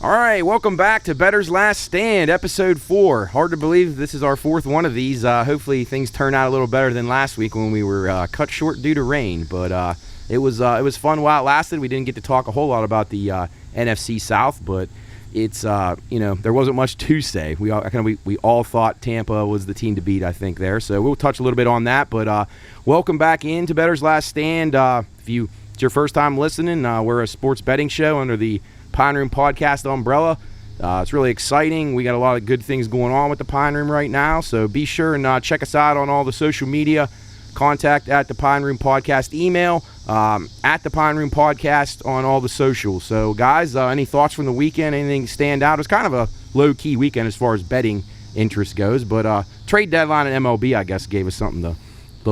All right, welcome back to Bettor's Last Stand, Episode 4. Hard to believe this is our fourth one of these. Hopefully things turn out a little better than last week when we were cut short due to rain. But it was fun while it lasted. We didn't get to talk a whole lot about the NFC South, but it's there wasn't much to say. We all thought Tampa was the team to beat, I think, there. So we'll touch a little bit on that. But welcome back into Bettor's Last Stand. If it's your first time listening, we're a sports betting show under the Pine Room Podcast umbrella. It's really exciting. We got a lot of good things going on with the Pine Room right now, so be sure and check us out on all the social media. Contact at the Pine Room Podcast email, at the Pine Room Podcast on all the socials. So, guys, any thoughts from the weekend? Anything stand out? It was kind of a low-key weekend as far as betting interest goes, but trade deadline at MLB, I guess, gave us something to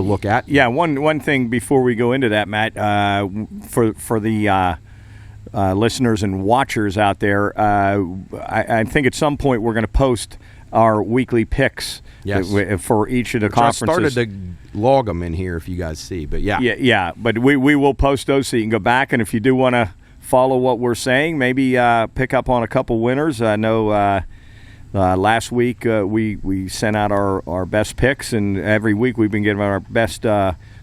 look at. Yeah, one thing before we go into that, Matt, for the listeners and watchers out there, I think at some point we're going to post our weekly picks for each of the conferences. I started to log them in here if you guys see, but yeah. But we will post those so you can go back, and if you do want to follow what we're saying, maybe pick up on a couple winners. I know last week we sent out our best picks, and every week we've been giving our best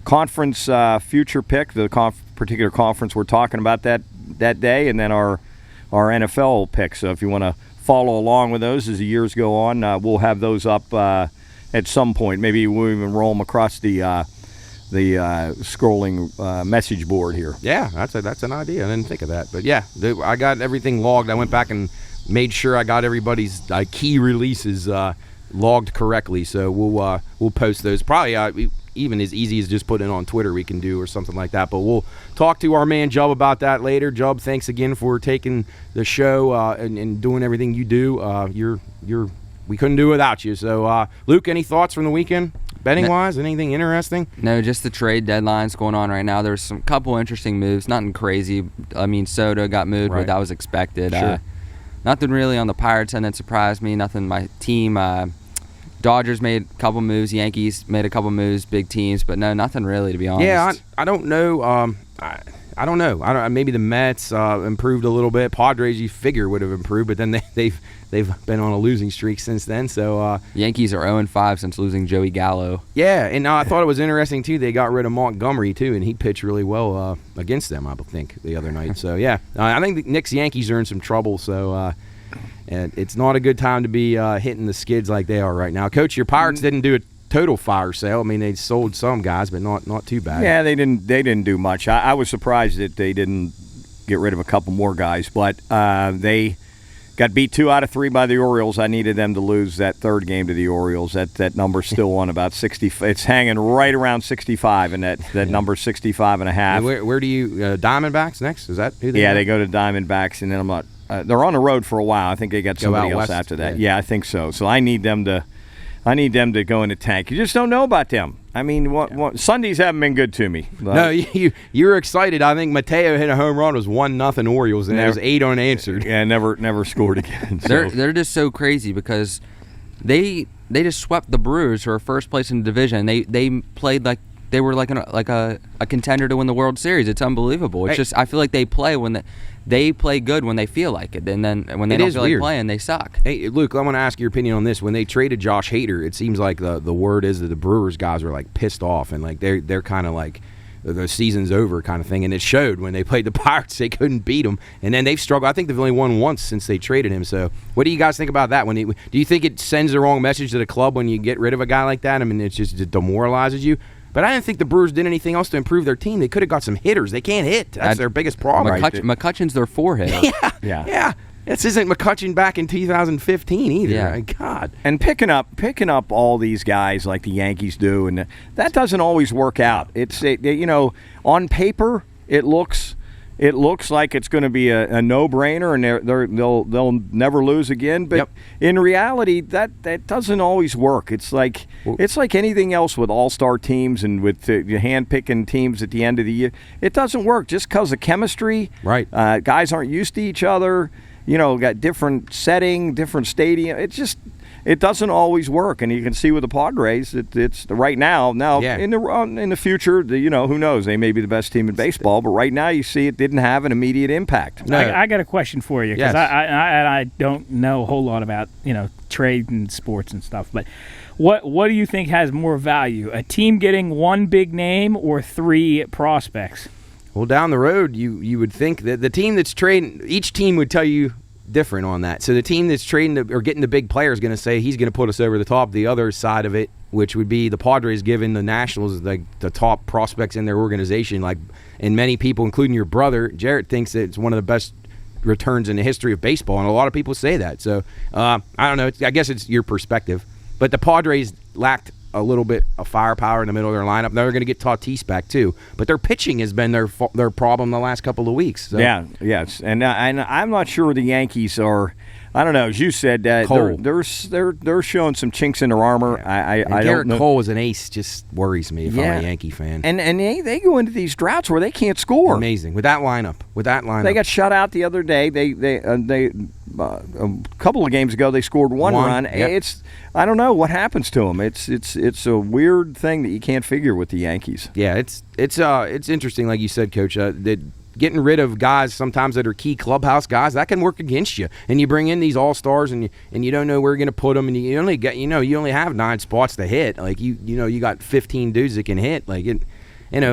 conference future pick, the particular conference we're talking about that day, and then our NFL picks. So if you want to follow along with those as the years go on, we'll have those up at some point. Maybe we'll even roll them across the scrolling message board here. Yeah, that's an idea. I didn't think of that. But yeah, I got everything logged. I went back and made sure I got everybody's key releases logged correctly. So we'll post those. Probably even as easy as just putting it on Twitter we can do or something like that. But we'll talk to our man Jub about that later. Jub, thanks again for taking the show and doing everything you do. We couldn't do it without you. So, Luke, any thoughts from the weekend, betting-wise? Anything interesting? No, just the trade deadlines going on right now. There's some couple interesting moves. Nothing crazy. I mean, Soto got moved, but that was expected. Sure. Nothing really on the Pirates end that surprised me. Nothing my team. Dodgers made a couple moves. Yankees made a couple moves. Big teams, but no, nothing really, to be honest. Yeah, I don't know. I don't know. Maybe the Mets improved a little bit. Padres, you figure, would have improved, but then they've been on a losing streak since then. So Yankees are 0-5 since losing Joey Gallo. Yeah, and I thought it was interesting too. They got rid of Montgomery too, and he pitched really well against them, I think, the other night. So yeah, I think the Knicks Yankees are in some trouble. So. And it's not a good time to be hitting the skids like they are right now. Coach, your Pirates didn't do a total fire sale. I mean, they sold some guys, but not too bad. Yeah, they didn't do much. I was surprised that they didn't get rid of a couple more guys, but they got beat 2 out of 3 by the Orioles. I needed them to lose that third game to the Orioles. That number's still on about 60. It's hanging right around 65, and that number's 65.5. And where do you Diamondbacks next? Is that who they they go to Diamondbacks, and then I'm not. They're on the road for a while. I think they got somebody else after that. Yeah, I think so. So I need them to go in the tank. You just don't know about them. I mean, Sundays haven't been good to me. No, you're excited. I think Mateo hit a home run. It was 1-0 Orioles, and it was 8 unanswered. Yeah, never scored again. So. They're just so crazy because they just swept the Brewers for first place in the division. They played like they were like a contender to win the World Series. It's unbelievable. It's just I feel like they play they play good when they feel like it, and then when they don't feel like playing, they suck. Hey, Luke, I want to ask your opinion on this. When they traded Josh Hader, it seems like the word is that the Brewers guys were like pissed off, and like they're kind of like the season's over kind of thing. And it showed when they played the Pirates, they couldn't beat them, and then they've struggled. I think they've only won once since they traded him. So, what do you guys think about that? Do you think it sends the wrong message to the club when you get rid of a guy like that? I mean, it demoralizes you. But I didn't think the Brewers did anything else to improve their team. They could have got some hitters. They can't hit. That's their biggest problem. McCutchen's their 4-hitter. Yeah. This isn't McCutchen back in 2015 either. Yeah. My God. And picking up all these guys like the Yankees do, and that doesn't always work out. It's on paper it looks like it's going to be a no-brainer, and they'll never lose again. But in reality, that doesn't always work. It's like anything else with all-star teams and with hand-picking teams at the end of the year. It doesn't work just because of chemistry. Right. Guys aren't used to each other. Got different setting, different stadium. it doesn't always work, and you can see with the Padres, it's right now. Now, in the future, who knows? They may be the best team in baseball, but right now you see it didn't have an immediate impact. No. I got a question for you, because I don't know a whole lot about trade and sports and stuff, but what do you think has more value, a team getting one big name or 3 prospects? Well, down the road, you would think that the team that's trading, each team would tell you different on that. So the team that's trading or getting the big player is going to say he's going to put us over the top. The other side of it, which would be the Padres giving the Nationals the top prospects in their organization, and many people, including your brother, Jarrett, thinks that it's one of the best returns in the history of baseball, and a lot of people say that. So I don't know. I guess it's your perspective. But the Padres lacked a little bit of firepower in the middle of their lineup. Now they're going to get Tatis back too, but their pitching has been their problem the last couple of weeks. So. Yeah, yes, and I'm not sure the Yankees are. I don't know. As you said, they're showing some chinks in their armor. Yeah. I Garrett don't know. Cole as an ace just worries me if I'm a Yankee fan. And they go into these droughts where they can't score. Amazing with that lineup. They got shut out the other day. They a couple of games ago they scored one run. Yep. I don't know what happens to them. It's a weird thing that you can't figure with the Yankees. Yeah, it's interesting, like you said, Coach. That getting rid of guys sometimes that are key clubhouse guys, that can work against you. And you bring in these all-stars and you don't know where you're going to put them, and you only have 9 spots to hit. Like you got 15 dudes that can hit. Like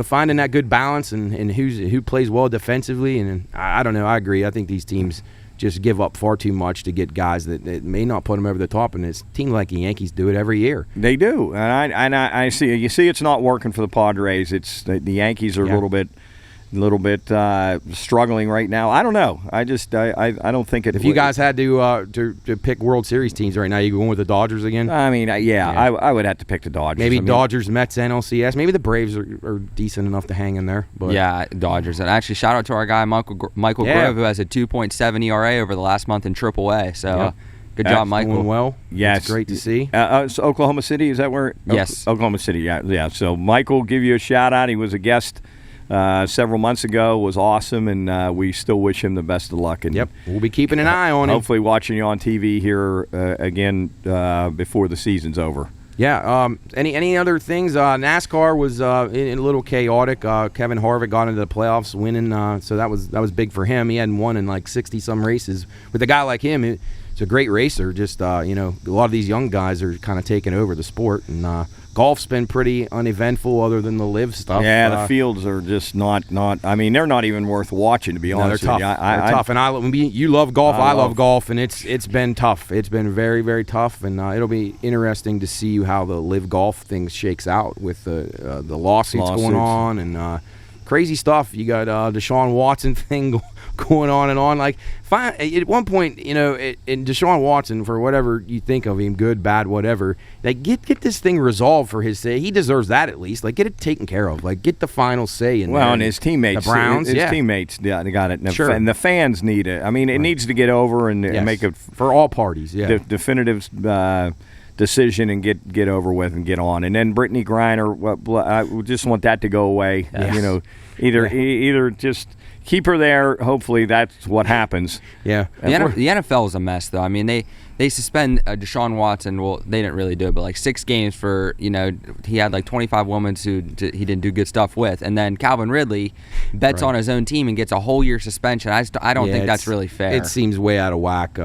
finding that good balance and who plays well defensively. And I don't know. I agree. I think these teams just give up far too much to get guys that may not put them over the top, and it's teams like the Yankees do it every year. They do, and I see. You see, it's not working for the Padres. It's the Yankees are a little bit struggling right now. I don't know. I don't think it. If you guys had to pick World Series teams right now, you going with the Dodgers again? I mean, I would have to pick the Dodgers. Maybe Dodgers, Mets, NLCS. Maybe the Braves are decent enough to hang in there. But. Yeah, Dodgers. And actually, shout out to our guy Michael Grove, who has a 2.7 ERA over the last month in AAA. So. Good job, Michael. Doing well. Yes. It's great to see. So Oklahoma City, is that where? Yes. Oklahoma City, yeah. So Michael, give you a shout-out. He was a guest several months ago, was awesome, and we still wish him the best of luck. And we'll be keeping an eye on him. Hopefully watching you on TV here again before the season's over. Yeah. Any other things? NASCAR was a little chaotic. Kevin Harvick got into the playoffs, winning. So that was big for him. He hadn't won in like 60-some races. With a guy like him, he's a great racer. Just a lot of these young guys are kind of taking over the sport, and golf's been pretty uneventful other than the live stuff. Yeah, the fields are just not. I mean, they're not even worth watching, to be honest with you. They're tough. And you love golf. I love golf, and it's been tough. It's been very, very tough, and it'll be interesting to see how the live golf thing shakes out with the lawsuits going on and crazy stuff. You got Deshaun Watson thing going on and on. Like, at one point, in Deshaun Watson, for whatever you think of him, good, bad, whatever, like get this thing resolved for his say. He deserves that at least. Like, get it taken care of. Like, get the final say in there. And his teammates, the Browns, his teammates, they got it. And the fans need it. I mean, it needs to get over and make a for all parties. Yeah, definitive decision and get over with and get on. And then Brittany Griner, I just want that to go away. Yes. Either just keep her there. Hopefully that's what happens. Yeah. The NFL is a mess, though. I mean, they suspend Deshaun Watson. Well, they didn't really do it, but like 6 games for, he had like 25 women who he didn't do good stuff with. And then Calvin Ridley bets on his own team and gets a whole year suspension. I don't think that's really fair. It seems way out of whack.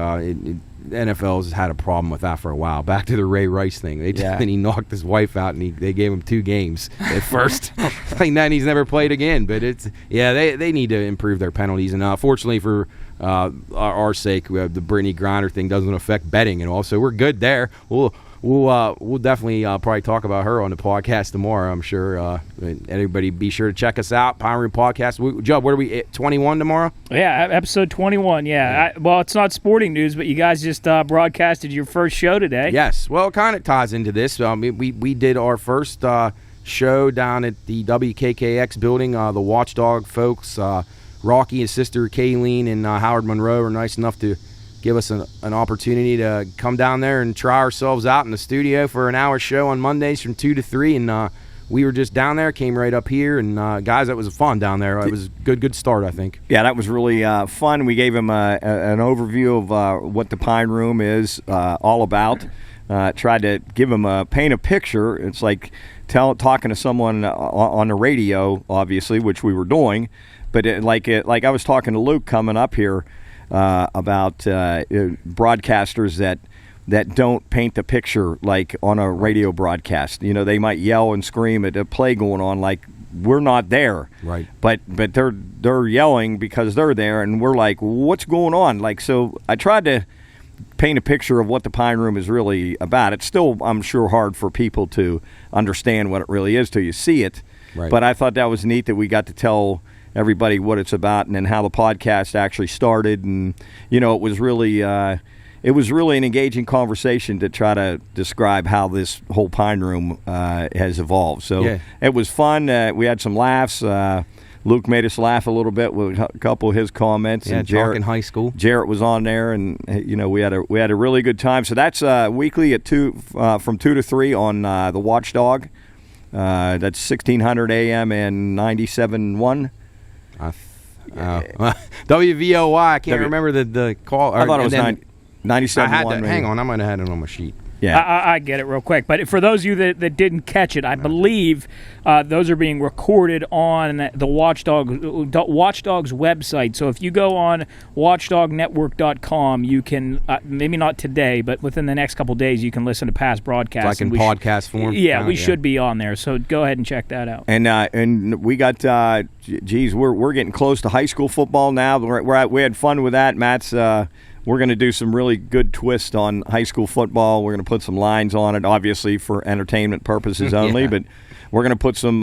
NFL's had a problem with that for a while. Back to the Ray Rice thing. Then he knocked his wife out, and they gave him 2 games at first. And then he's never played again. But they need to improve their penalties. And fortunately for our sake, the Brittany Griner thing doesn't affect betting at all. So we're good there. We'll definitely probably talk about her on the podcast tomorrow, I'm sure. Everybody be sure to check us out, Pine Room Podcast. Joe, what are we, 21 tomorrow? Yeah, episode 21, yeah. It's not sporting news, but you guys just broadcasted your first show today. Yes, well, it kind of ties into this. We did our first show down at the WKKX building. The Watchdog folks, Rocky, his sister Kayleen, and Howard Monroe were nice enough to give us an opportunity to come down there and try ourselves out in the studio for an hour show on Mondays from 2 to 3. And we were just down there, came right up here. And, guys, that was fun down there. It was a good start, I think. Yeah, that was really fun. We gave them an overview of what the Pine Room is all about. tried to give them paint a picture. It's like talking to someone on the radio, obviously, which we were doing, but like I was talking to Luke coming up here about broadcasters that don't paint the picture like on a radio broadcast. They might yell and scream at a play going on like we're not there. Right. But they're yelling because they're there, and we're like, what's going on? Like, so I tried to paint a picture of what the Pine Room is really about. It's still, I'm sure, hard for people to understand what it really is till you see it. Right. But I thought that was neat that we got to tell everybody what it's about and then how the podcast actually started. And, it was really an engaging conversation to try to describe how this whole Pine Room has evolved. So It was fun. We had some laughs. Luke made us laugh a little bit with a couple of his comments. Yeah, and Jarrett, talking high school. Jarrett was on there, and we had a really good time. So that's weekly at from 2 to 3 on the Watchdog. That's 1600 AM and 97.1. WVOY. I can't remember the call. I thought it was 97.1. Hang on, I might have had it on my sheet. Yeah, I get it real quick. But for those of you that didn't catch it, I believe those are being recorded on the Watchdog's website. So if you go on watchdognetwork.com, you can, maybe not today, but within the next couple of days, you can listen to past broadcasts. Like in podcast form? Yeah, we should be on there. So go ahead and check that out. And we got, we're getting close to high school football now. We had fun with that. Matt's... We're going to do some really good twist on high school football. We're going to put some lines on it, obviously for entertainment purposes only, but we're going to put some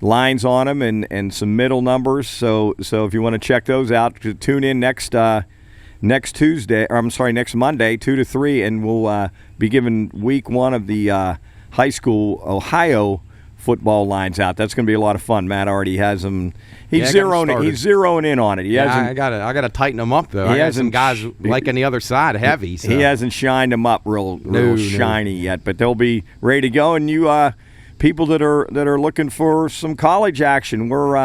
lines on them and some middle numbers. So if you want to check those out, tune in next Monday, 2 to 3, and we'll be giving week 1 of the high school Ohio football lines out. That's going to be a lot of fun. Matt already has them. He's zeroing in on it. I got to tighten them up though. I got some guys like on the other side heavy. So. He hasn't shined them up real shiny yet, but they'll be ready to go. And you people that are looking for some college action, we're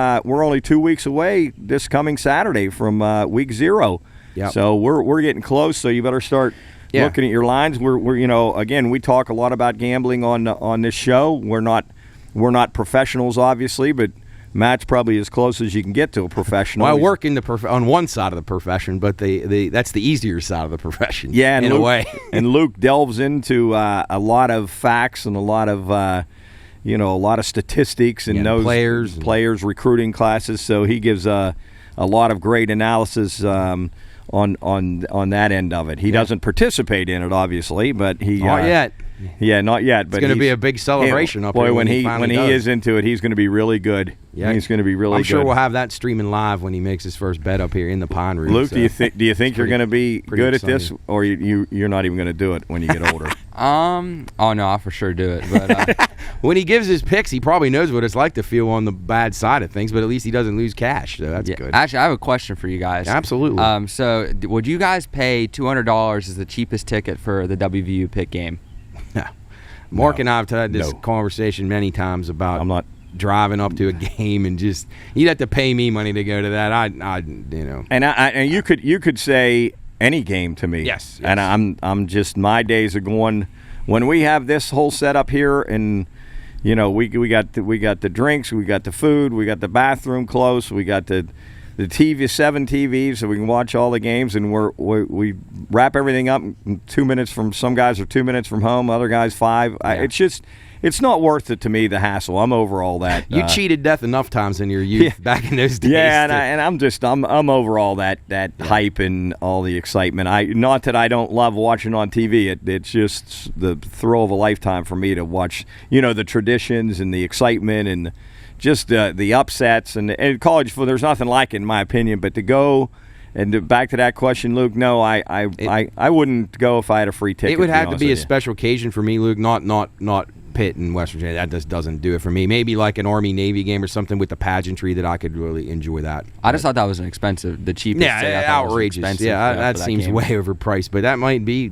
only 2 weeks away this coming Saturday from week 0. Yep. So we're getting close. So you better start looking at your lines. We're again, we talk a lot about gambling on this show. We're not professionals, obviously, but Matt's probably as close as you can get to a professional. Well, I work on one side of the profession, but that's the easier side of the profession. Yeah, in a way. And Luke delves into a lot of facts and a lot of statistics and knows players, recruiting classes. So he gives a lot of great analysis on that end of it. He doesn't participate in it, obviously, but he not yet. Yeah, not yet. But it's going to be a big celebration up here. When he is into it, he's going to be really good. Yeah, he's going to be really good. I'm sure we'll have that streaming live when he makes his first bet up here in the Pine Room. Luke, do you think you're going to be good at this, or you're not even going to do it when you get older? Oh no, I'll for sure do it. But when he gives his picks, he probably knows what it's like to feel on the bad side of things. But at least he doesn't lose cash, so that's good. Actually, I have a question for you guys. Absolutely. So, would you guys pay $200 as the cheapest ticket for the WVU pick game? No. Mark and I have had this conversation many times about I'm not driving up to a game and just you'd have to pay me money to go to that. And you could say any game to me. Yes. And I'm just, my days are going when we have this whole setup here, and we got the drinks, we got the food, we got the bathroom close, we got the TV, 7 TVs, so we can watch all the games, and we wrap everything up in 2 minutes from, some guys are 2 minutes from home, other guys 5. Yeah. It's not worth it to me, the hassle. I'm over all that. You cheated death enough times in your youth back in those days. Yeah, and I'm over all that hype and all the excitement. Not that I don't love watching on TV. It's just the thrill of a lifetime for me to watch, the traditions and the excitement and just the upsets and college football. There's nothing like it, in my opinion. But to go and back to that question, Luke, no, I wouldn't go if I had a free ticket. It would have to be a special occasion for me, Luke. Not Pitt and West Virginia. That just doesn't do it for me. Maybe like an Army-Navy game or something with the pageantry that I could really enjoy that. I just thought that was the cheapest. Yeah, outrageous. Yeah, that seems way overpriced. But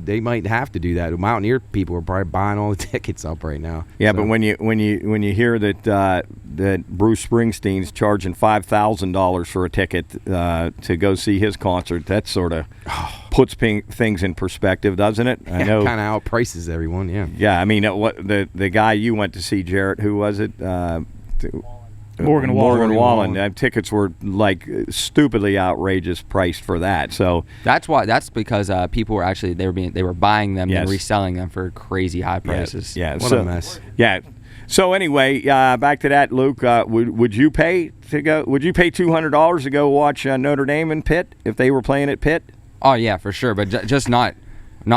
they might have to do that. Mountaineer people are probably buying all the tickets up right now. Yeah, so. But when you hear that Bruce Springsteen's charging $5,000 for a ticket to go see his concert, that's sort of. puts things in perspective, doesn't it? I know kind of outprices everyone. Yeah. Yeah, I mean, what the guy you went to see, Jarrett, who was it? Morgan Wallen. Tickets were like stupidly outrageous priced for that. So that's because people were actually they were buying them Yes. and reselling them for crazy high prices. Yeah, What a mess. Yeah. So anyway, back to that, Luke. Would you pay to go? Would you pay $200 to go watch Notre Dame and Pitt if they were playing at Pitt? Oh yeah, for sure, but just not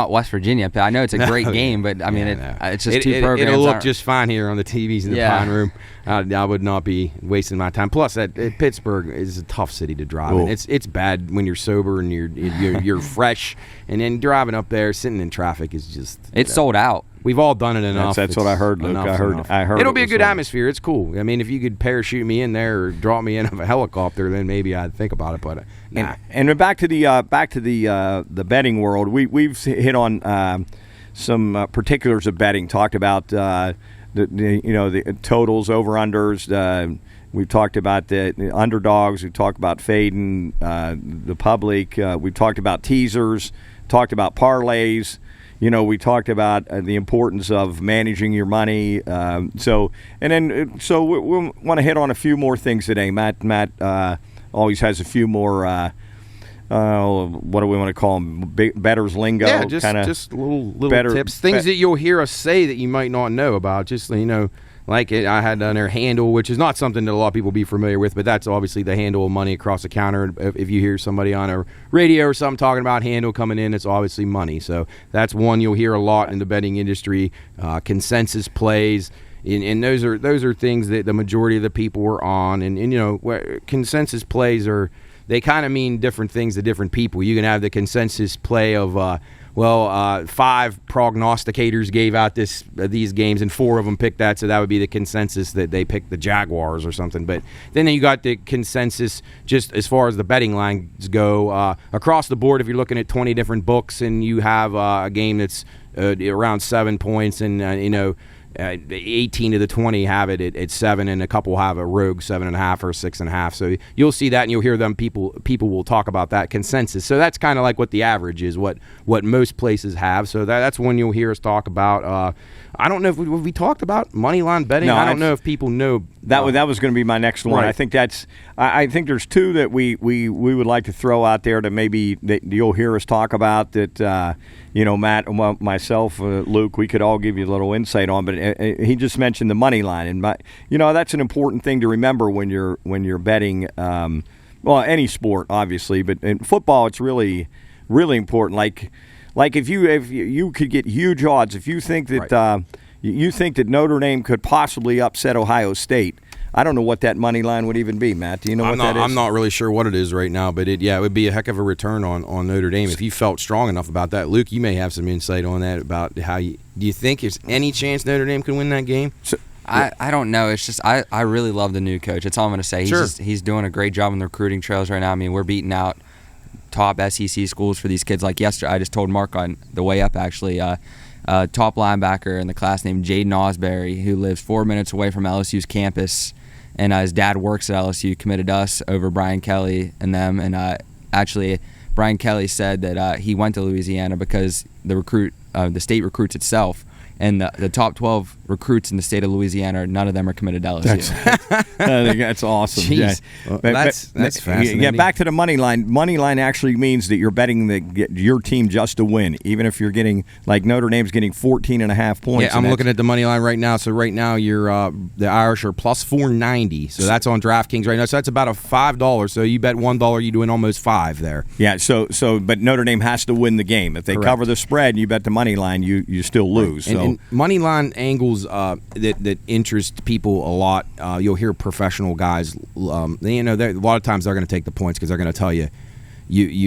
West Virginia. I know it's a great game, but I mean it's just two programs. It'll look just fine here on the TVs in the Pine Room. I would not be wasting my time. Plus, Pittsburgh is a tough city to drive in. It's bad when you're sober and you're fresh, and then driving up there, sitting in traffic is just sold out. We've all done it enough. That's what I heard, Luke. I heard. It'll be a good atmosphere. It's cool. I mean, if you could parachute me in there or drop me in of a helicopter, then maybe I'd think about it. But nah. And back to the betting world. We've hit on some particulars of betting. Talked about the totals, over unders. We've talked about the underdogs. We've talked about fading the public. We've talked about teasers. Talked about parlays. We talked about the importance of managing your money. So we want to hit on a few more things today. Matt always has a few more. What do we want to call them? Bettor's lingo. Yeah, just little tips, things that you'll hear us say that you might not know about. Just like I had on their handle, which is not something that a lot of people be familiar with, but that's obviously the handle of money across the counter. If you hear somebody on a radio or something talking about handle coming in, it's obviously money. So that's one you'll hear a lot in the betting industry. Consensus plays, and those are things that the majority of the people are on. And consensus plays they kind of mean different things to different people. You can have the consensus play of 5 prognosticators gave out these games, and 4 of them picked that, so that would be the consensus that they picked the Jaguars or something. But then you got the consensus just as far as the betting lines go. Across the board, if you're looking at 20 different books and you have a game that's around 7 points and, 18 of the 20 have it at 7, and a couple have a rogue 7.5 or 6.5. So you'll see that, and you'll hear them. People will talk about that consensus. So that's kind of like what the average is, what most places have. So that's when you'll hear us talk about. I don't know if we talked about Moneyline Betting. No, I don't know if people know. That was going to be my next one. Right. I think I think there's 2 that we would like to throw out there that maybe that you'll hear us talk about that. Matt, myself, Luke, we could all give you a little insight on. But he just mentioned the money line, and that's an important thing to remember when you're betting. Any sport, obviously, but in football, it's really, really important. Like if you could get huge odds, if you think that you think that Notre Dame could possibly upset Ohio State. I don't know what that money line would even be, Matt. Do you know what that is? I'm not really sure what it is right now, but it would be a heck of a return on Notre Dame if you felt strong enough about that. Luke, you may have some insight on that about how do you think there's any chance Notre Dame can win that game? I don't know. It's just I really love the new coach. That's all I'm going to say. He's doing a great job on the recruiting trails right now. I mean, we're beating out top SEC schools for these kids. Like yesterday, I just told Mark on the way up, actually, top linebacker in the class named Jaden Osbury, who lives 4 minutes away from LSU's campus, and his dad works at LSU, committed us over Brian Kelly and them. And actually, Brian Kelly said that he went to Louisiana because the state recruits itself. And the top 12 recruits in the state of Louisiana, none of them are committed to LSU. I think that's awesome. Jeez. Yeah. Well, that's fascinating. Yeah, back to the money line. Money line actually means that you're betting your team just to win, even if you're getting, like Notre Dame's getting 14.5 points. Yeah, I'm looking at the money line right now. So right now you're the Irish are plus 490. So that's on DraftKings right now. So that's about a $5. So you bet $1, you doing almost 5 there. Yeah. So but Notre Dame has to win the game. If they cover the spread and you bet the money line, you still lose. Right. And money line angles that interest people a lot. You'll hear professional guys. A lot of times they're going to take the points because they're going to tell you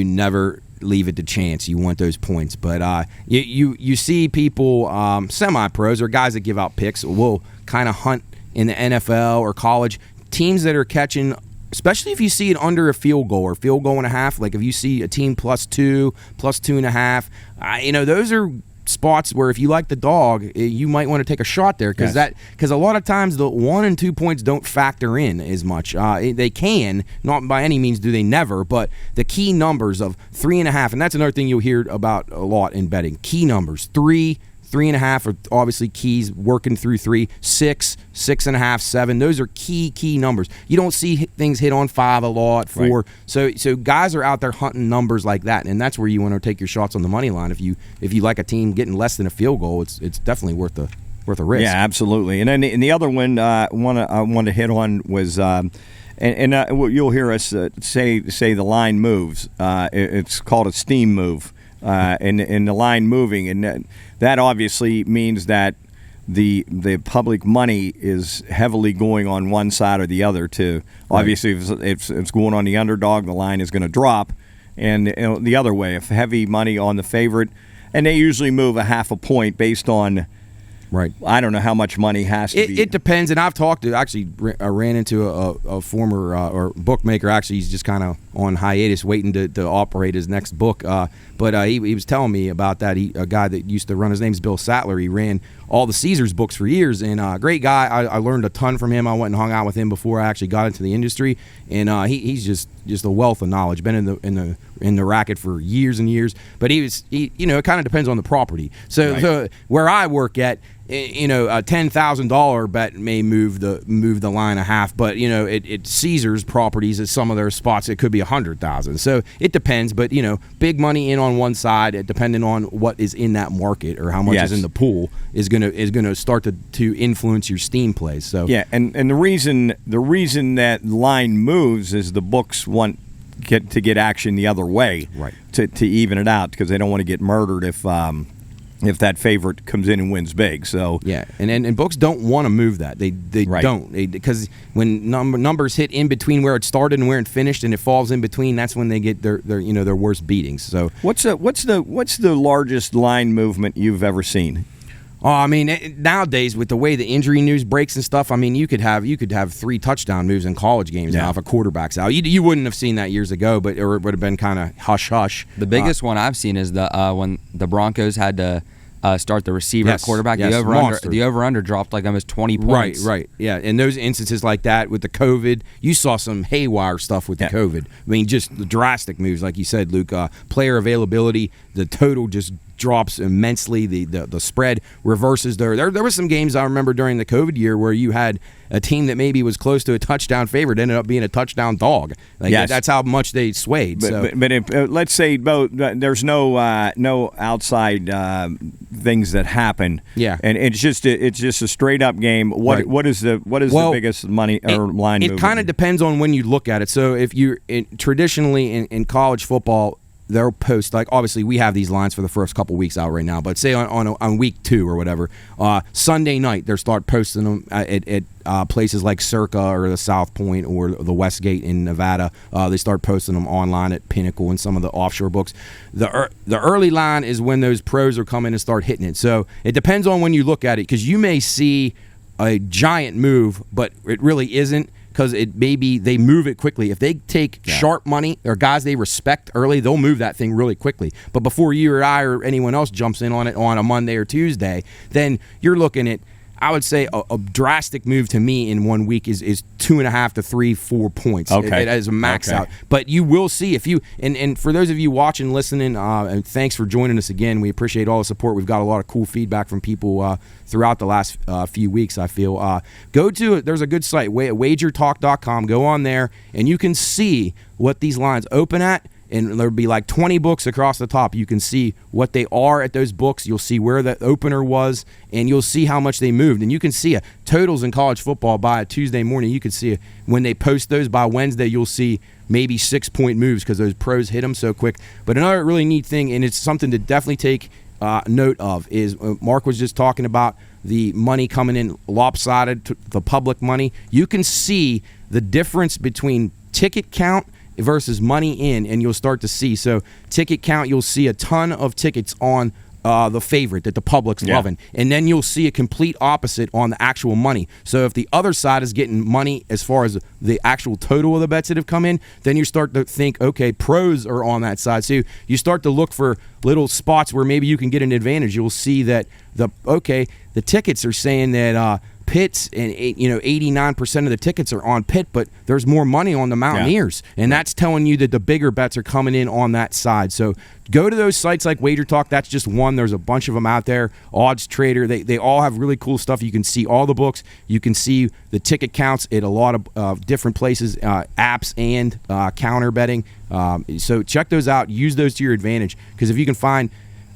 never leave it to chance. You want those points, but you see people, semi-pros or guys that give out picks will kind of hunt in the NFL or college teams that are catching. Especially if you see it under a field goal or field goal and a half. Like if you see a team +2, +2.5, those are spots where if you like the dog, you might want to take a shot there because a lot of times the 1 and 2 points don't factor in as much. They can, not by any means do they never, but the key numbers of 3.5, and that's another thing you'll hear about a lot in betting. Key numbers, 3.5 are obviously keys, working through 3, 6, 6.5, 7. Those are key numbers. You don't see things hit on 5 a lot, 4. Right. So guys are out there hunting numbers like that, and that's where you want to take your shots on the money line. If you like a team getting less than a field goal, it's definitely worth a risk. Yeah, absolutely. And then the other one I want to hit on was. You'll hear us say the line moves. It's called a steam move, in the line moving, and that obviously means that the public money is heavily going on one side or the other. Too obviously, if it's going on the underdog, the line is going to drop, and the other way, if heavy money on the favorite, and they usually move a half a point based on. Right. I don't know how much money has to be. It depends, and I've talked to, I ran into a former or bookmaker. Actually, he's just kind of on hiatus waiting to operate his next book. But he was telling me about that. A guy that used to run, his name's Bill Sattler. He ran all the Caesars books for years, and great guy. I learned a ton from him. I went and hung out with him before I actually got into the industry, and he's just a wealth of knowledge. Been in the racket for years and years. But it kind of depends on the property. So where I work at, a $10,000 bet may move the line a half, but it Caesars properties at some of their spots it could be $100,000. So it depends, but big money in on one side, depending on what is in that market or how much is in the pool is gonna start to influence your steam plays. So and the reason that line moves is the books want to get action the other way, right? To even it out because they don't want to get murdered if that favorite comes in and wins big. So and books don't want to move that. They don't, because when numbers hit in between where it started and where it finished, and it falls in between, that's when they get their worst beatings. So what's the largest line movement you've ever seen? Oh, I mean, nowadays with the way the injury news breaks and stuff, I mean, you could have 3 touchdown moves in college games now if a quarterback's out. You wouldn't have seen that years ago, but it would have been kind of hush hush. The biggest one I've seen is when the Broncos had to start the receiver at quarterback. The over under dropped like almost 20 points. Right. Yeah, and those instances like that with the COVID, you saw some haywire stuff with the COVID. I mean, just the drastic moves, like you said, Luke. Player availability, the total just drops immensely. The spread reverses. There were some games I remember during the COVID year where you had a team that maybe was close to a touchdown favorite ended up being a touchdown dog. That's how much they swayed. But if, let's say there's no outside things that happen. Yeah, and it's just a straight up game. What is the biggest money or line? It kind of depends on when you look at it. So if you're traditionally in college football, they'll post, like, obviously we have these lines for the first couple weeks out right now, but say on week 2 or whatever, Sunday night they'll start posting them at places like Circa or the South Point or the Westgate in Nevada. They start posting them online at Pinnacle and some of the offshore books. The early line is when those pros are coming and start hitting it. So it depends on when you look at it, because you may see a giant move, but it really isn't, because maybe they move it quickly. If they take sharp money or guys they respect early, they'll move that thing really quickly. But before you or I or anyone else jumps in on it on a Monday or Tuesday, then you're looking at, I would say, a drastic move to me in 1 week is 2.5 to 3, 4 points. Okay. That is a max out. But you will see if you and for those of you watching, listening, and thanks for joining us again. We appreciate all the support. We've got a lot of cool feedback from people throughout the last few weeks, I feel. Go to it. There's a good site, wagertalk.com. Go on there, and you can see what these lines open at. And there'll be like 20 books across the top. You can see what they are at those books. You'll see where the opener was, and you'll see how much they moved. And you can see totals in college football by a Tuesday morning. You can see when they post those by Wednesday, you'll see maybe 6-point moves because those pros hit them so quick. But another really neat thing, and it's something to definitely take note of, is Mark was just talking about the money coming in lopsided, to the public money. You can see the difference between ticket count versus money in, and you'll start to see. So ticket count, you'll see a ton of tickets on the favorite that the public's loving. And then you'll see a complete opposite on the actual money. So if the other side is getting money as far as the actual total of the bets that have come in, then you start to think, okay, pros are on that side. So you start to look for little spots where maybe you can get an advantage. You'll see that the tickets are saying that Pitt's, and 89% of the tickets are on Pitt, but there's more money on the Mountaineers, and that's telling you that the bigger bets are coming in on that side. So go to those sites like Wager Talk. That's just one. There's a bunch of them out there. Odds Trader. They all have really cool stuff. You can see all the books. You can see the ticket counts at a lot of different places, apps and counter betting. So check those out. Use those to your advantage, because if you can find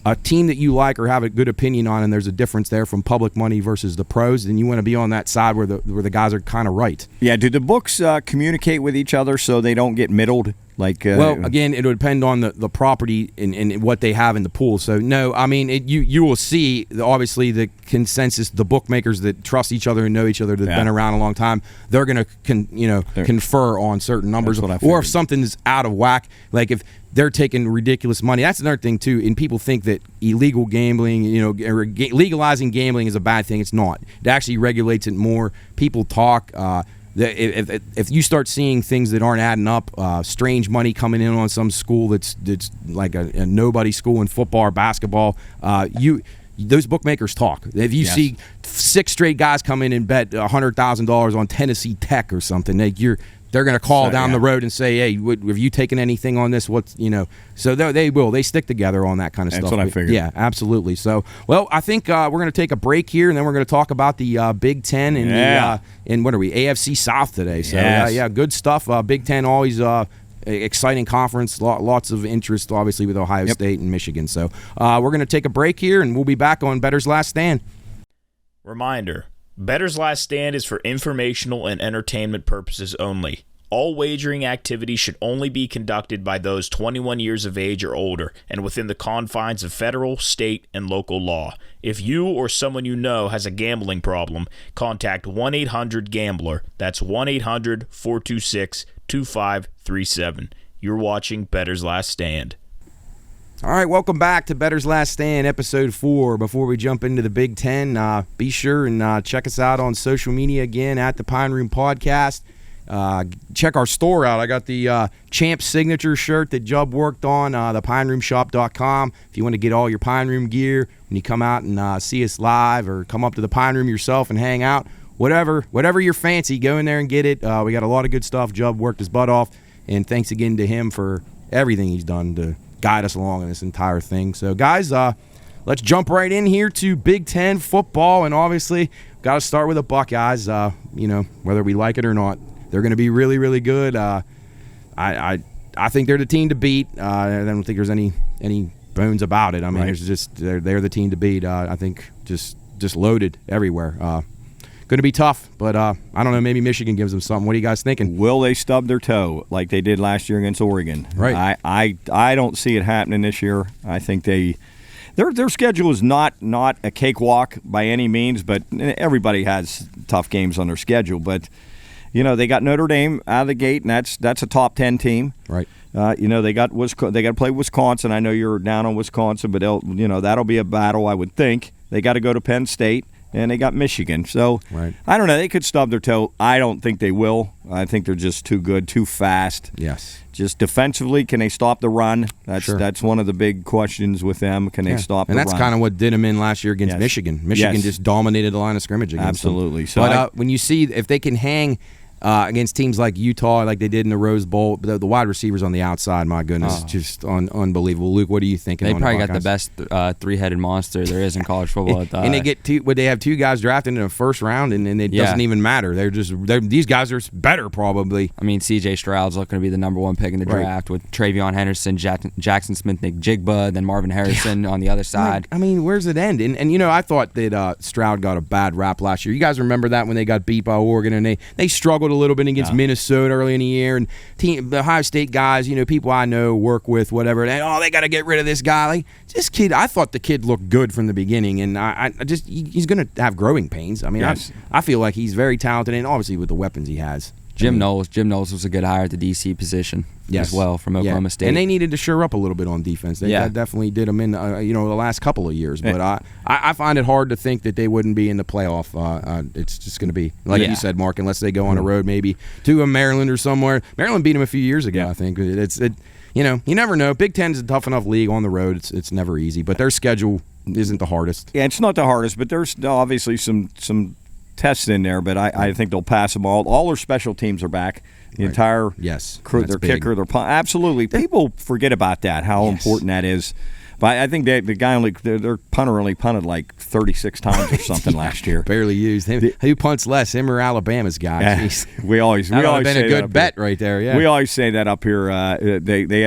a team that you like or have a good opinion on, and there's a difference there from public money versus the pros, then you want to be on that side where the guys are kind of right. Yeah, do the books communicate with each other so they don't get middled? Well, again, it would depend on the property and what they have in the pool. So, no, I mean, you will see, obviously, the consensus, the bookmakers that trust each other and know each other that have been around a long time, they're going to confer on certain numbers. Or if something's out of whack, like if they're taking ridiculous money. That's another thing, too, and people think that illegal gambling, or legalizing gambling is a bad thing. It's not. It actually regulates it more. People talk. If you start seeing things that aren't adding up, strange money coming in on some school that's like a nobody school in football or basketball, those bookmakers talk. If you see 6 straight guys come in and bet $100,000 on Tennessee Tech or something, they're going to call down the road and say, "Hey, have you taken anything on this?" So they will. They stick together on that kind of stuff. That's what I figured. Yeah, absolutely. So, well, I think we're going to take a break here, and then we're going to talk about the Big Ten and what are we, AFC South today. So, good stuff. Big Ten always exciting conference. Lots of interest, obviously, with Ohio State and Michigan. So, we're going to take a break here, and we'll be back on Bettor's Last Stand. Reminder. Bettor's Last Stand is for informational and entertainment purposes only. All wagering activity should only be conducted by those 21 years of age or older and within the confines of federal, state, and local law. If you or someone you know has a gambling problem, contact 1-800-GAMBLER. That's 1-800-426-2537. You're watching Bettor's Last Stand. All right, welcome back to Bettor's Last Stand, Episode 4. Before we jump into the Big Ten, be sure and check us out on social media again at the Pine Room Podcast. Check our store out. I got the Champ Signature shirt that Jubb worked on, thepineroomshop.com. If you want to get all your Pine Room gear when you come out and see us live, or come up to the Pine Room yourself and hang out, whatever you're fancy, go in there and get it. We got a lot of good stuff. Jubb worked his butt off, and thanks again to him for everything he's done to guide us along in this entire thing. So, guys, let's jump right in here to Big Ten football, and obviously got to start with the Buckeyes. Whether we like it or not, they're going to be really, really good. I think they're the team to beat. I don't think there's any bones about it. I mean, there's just they're the team to beat. I think just loaded everywhere. Going to be tough, but I don't know. Maybe Michigan gives them something. What are you guys thinking? Will they stub their toe like they did last year against Oregon? Right. I don't see it happening this year. I think their schedule is not a cakewalk by any means, but everybody has tough games on their schedule. But they got Notre Dame out of the gate, and that's a top 10 team. Right. They got to play Wisconsin. I know you're down on Wisconsin, but that'll be a battle, I would think. They got to go to Penn State. And they got Michigan. So, I don't know. They could stub their toe. I don't think they will. I think they're just too good, too fast. Yes. Just defensively, can they stop the run? That's one of the big questions with them. Can they stop the run? And that's kind of what did them in last year against Michigan. Michigan just dominated the line of scrimmage against Absolutely. them. So but when you see if they can hang against teams like Utah, like they did in the Rose Bowl, the wide receivers on the outside, my goodness, just unbelievable. Luke, what are you thinking? They probably got the best three-headed monster there is in college football. And they have 2 guys drafted in the first round, and it doesn't even matter. These guys are better probably. I mean, C.J. Stroud's looking to be the number 1 pick in the draft with Travion Henderson, Jackson Smith, Nick Jigba, then Marvin Harrison on the other side. I mean, where's it end? And I thought that Stroud got a bad rap last year. You guys remember that when they got beat by Oregon, and they struggled a little bit against Minnesota early in the year, and the Ohio State guys, people I know, work with, whatever, they got to get rid of this guy. Like, this kid, I thought the kid looked good from the beginning, and he's going to have growing pains. I mean, I feel like he's very talented, and obviously with the weapons he has, Jim Knowles was a good hire at the DC position as well from Oklahoma State. And they needed to shore up a little bit on defense. They definitely did them in the last couple of years. But I find it hard to think that they wouldn't be in the playoff. It's just going to be, like you said, Mark, unless they go on a road maybe to a Maryland or somewhere. Maryland beat them a few years ago, I think. You never know. Big Ten is a tough enough league on the road. It's never easy. But their schedule isn't the hardest. Yeah, it's not the hardest, but there's obviously some tests in there, but I think they'll pass them all. All their special teams are back. The entire crew, their kicker, their punt. Absolutely. People forget about that, how important that is. But I think the guy their punter only punted like 36 times or something last year. Barely used. Who punts less, him or Alabama's guy? We always been say a good bet right there. Yeah, we always say that up here.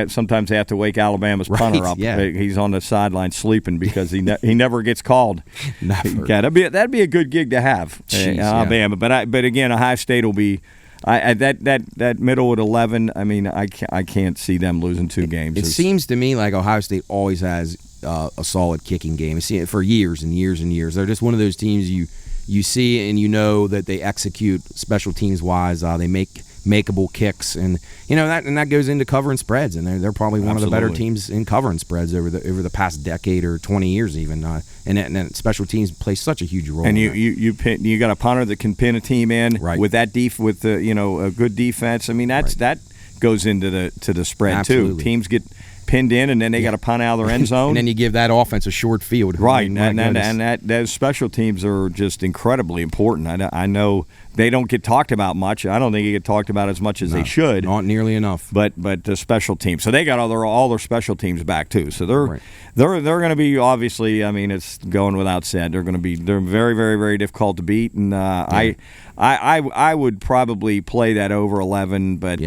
Sometimes they have to wake Alabama's punter up. Yeah. He's on the sideline sleeping because he never gets called. Never. Yeah, that'd be a good gig to have. Alabama, but again, Ohio State will be. That middle at 11. I mean, I can't see them losing 2 games. It seems to me like Ohio State always has a solid kicking game. I've seen it for years and years and years. They're just one of those teams you see and you know that they execute special teams wise. They make makeable kicks, and that goes into covering spreads. And they're probably one of the better teams in covering spreads over the past decade or 20 years even. And special teams play such a huge role. And you got a punter that can pin a team in with that a good defense. I mean that goes into the spread too. Teams get pinned in, and then they got to punt out of their end zone. And then you give that offense a short field. Right, and those special teams are just incredibly important. I know they don't get talked about much. I don't think they get talked about as much as they should. Not nearly enough. But the special teams. So they got all their special teams back too. So they're going to be, obviously, I mean, it's going without said. They're very, very, very difficult to beat, and I would probably play that over 11, but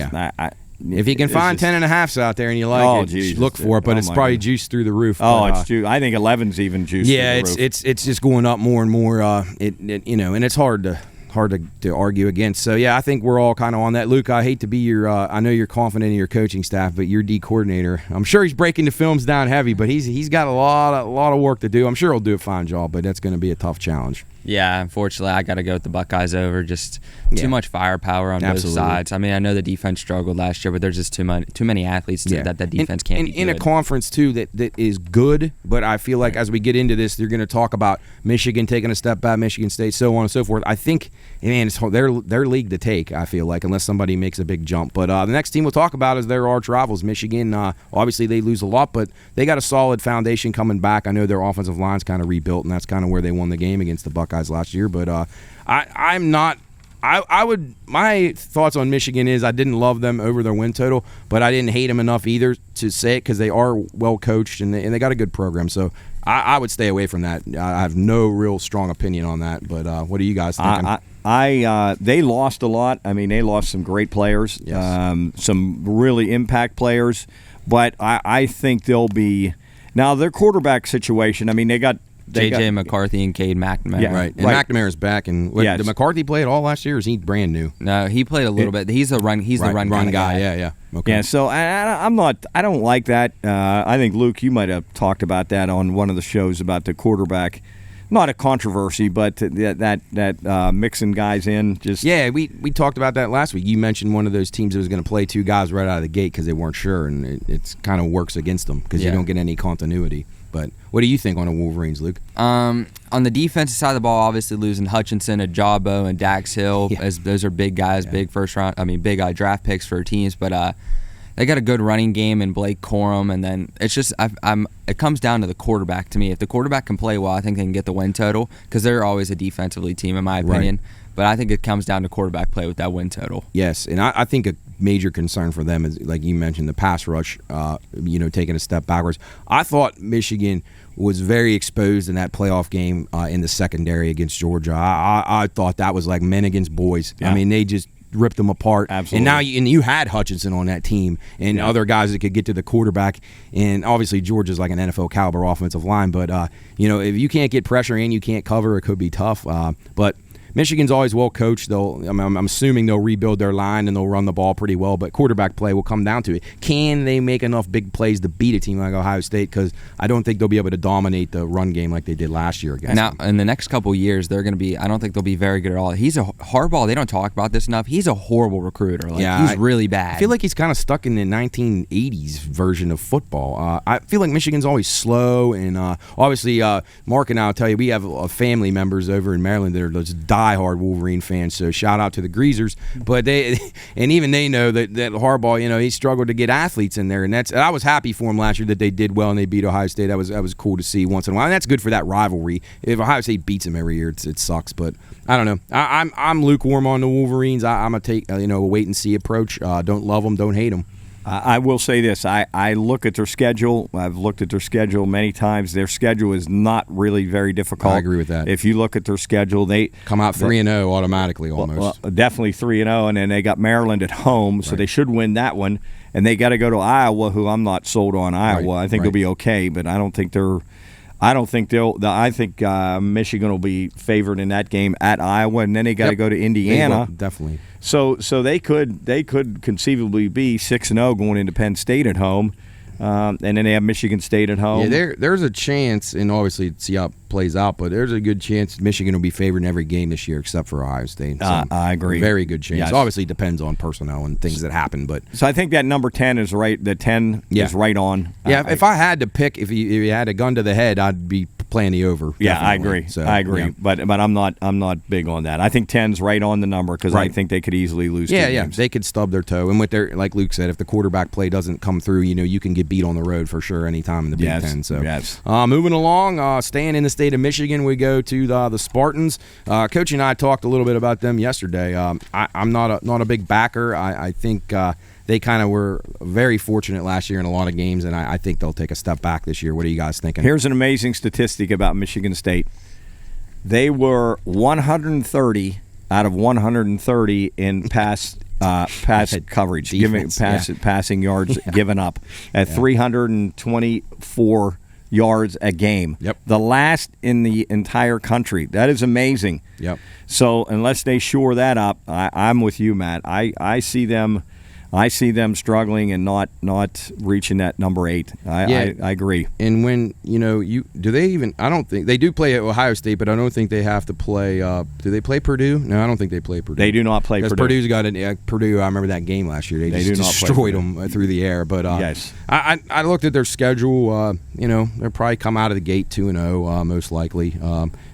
if you can find 10.5s out there and you like look for it. But it's probably juiced through the roof. It's juiced. I think 11's even juiced. Yeah, through the roof. it's just going up more and more. And it's hard to argue against. So yeah, I think we're all kind of on that. Luke, I hate to be your. I know you're confident in your coaching staff, but your D coordinator. I'm sure he's breaking the films down heavy, but he's got a lot of work to do. I'm sure he'll do a fine job, but that's going to be a tough challenge. Yeah, unfortunately, I got to go with the Buckeyes over. Just too much firepower on both sides. I mean, I know the defense struggled last year, but there's just too many athletes that defense can't be good. In a conference, too, that is good, but I feel like as we get into this, they're going to talk about Michigan taking a step back, Michigan State, so on and so forth. I think, it's their league to take, I feel like, unless somebody makes a big jump. But the next team we'll talk about is their arch rivals, Michigan. Obviously, they lose a lot, but they got a solid foundation coming back. I know their offensive line's kind of rebuilt, and that's kind of where they won the game against the Buckeyes last year. But I'm not. I would. My thoughts on Michigan is I didn't love them over their win total, but I didn't hate them enough either to say it because they are well coached and they got a good program. So I would stay away from that. I have no real strong opinion on that. But what are you guys thinking? They lost a lot. I mean, they lost some great players, some really impact players. But I think they'll be now their quarterback situation. I mean, they got. J.J. McCarthy and Cade McNamara. Yeah, right. And McNamara's back. And did McCarthy play at all last year, or is he brand new? No, he played a little bit. He's the run guy. Yeah. Okay. Yeah, so I'm not. I don't like that. I think, Luke, you might have talked about that on one of the shows about the quarterback. Not a controversy, but that mixing guys in. We talked about that last week. You mentioned one of those teams that was going to play 2 guys right out of the gate because they weren't sure, and it kind of works against them because you don't get any continuity. But what do you think on the Wolverines, Luke? On the defensive side of the ball, obviously losing Hutchinson, Ajabo, and Dax Hill, as those are big guys, big big draft picks for teams. But they got a good running game in Blake Corum, and then it's just it comes down to the quarterback to me. If the quarterback can play well, I think they can get the win total because they're always a defensively team in my opinion. Right. But I think it comes down to quarterback play with that win total. Yes, and I think a major concern for them is, like you mentioned, the pass rush, taking a step backwards. I thought Michigan was very exposed in that playoff game in the secondary against Georgia. I thought that was like men against boys. Yeah. I mean, they just ripped them apart. Absolutely. And now you had Hutchinson on that team and other guys that could get to the quarterback. And obviously Georgia's like an NFL caliber offensive line. But, if you can't get pressure and you can't cover, it could be tough. But Michigan's always well coached. I'm assuming they'll rebuild their line and they'll run the ball pretty well, but quarterback play will come down to it. Can they make enough big plays to beat a team like Ohio State? Because I don't think they'll be able to dominate the run game like they did last year against them. In the next couple of years, they're going to be. I don't think they'll be very good at all. He's a Harbaugh. They don't talk about this enough. He's a horrible recruiter. He's really bad. I feel like he's kind of stuck in the 1980s version of football. I feel like Michigan's always slow, and obviously Mark and I will tell you, we have family members over in Maryland that are just diehard Wolverine fans. So shout out to the Greasers. But even they know that Harbaugh, he struggled to get athletes in there, and I was happy for him last year that they did well and they beat Ohio State. That was cool to see once in a while, and that's good for that rivalry. If Ohio State beats them every year, it sucks. But I don't know. I'm lukewarm on the Wolverines. I'm gonna take a wait and see approach. Don't love them, don't hate them. I will say this. I look at their schedule. I've looked at their schedule many times. Their schedule is not really very difficult. I agree with that. If you look at their schedule, they come out 3-0 automatically almost. Well, definitely 3-0, and then they got Maryland at home, so they should win that one. And they got to go to Iowa, who I'm not sold on Iowa. I think they'll be okay, but I don't think they'll. I think Michigan will be favored in that game at Iowa, and then they got to go to Indiana. Definitely. So they could conceivably be 6-0 going into Penn State at home, and then they have Michigan State at home. Yeah, there's a chance, and obviously see how it plays out, but there's a good chance Michigan will be favored in every game this year except for Ohio State. So I agree. Very good chance. Yes. Obviously, it depends on personnel and things that happen, but so I think that number 10 is right. The 10 is right on. Yeah, if I had to pick, if you had a gun to the head, I'd be playing the over. Yeah, definitely. I agree. So, I agree. Yeah. But I'm not big on that. I think 10's right on the number because I think they could easily lose. Yeah, two games. They could stub their toe, and with their, like Luke said, if the quarterback play doesn't come through, you can get beat on the road for sure anytime in the Big Ten. So moving along, staying in the state of Michigan, we go to the Spartans. Coach and I talked a little bit about them yesterday. I'm not a big backer. I think they kind of were very fortunate last year in a lot of games, and I think they'll take a step back this year. What are you guys thinking? Here's an amazing statistic about Michigan State. They were 130 out of 130 in pass coverage, passing yards given up at 324 yards a game. Yep. The last in the entire country. That is amazing. Yep. So unless they shore that up, I'm with you, Matt. I see them struggling and not reaching that number 8. I agree. And when I don't think they do play at Ohio State, but I don't think they have to play. Do they play Purdue? No, I don't think they play Purdue. They do not play Purdue. Purdue's got Purdue. I remember that game last year. They just destroyed them through the air. But yes, I looked at their schedule. They'll probably come out of the gate 2-0 most likely.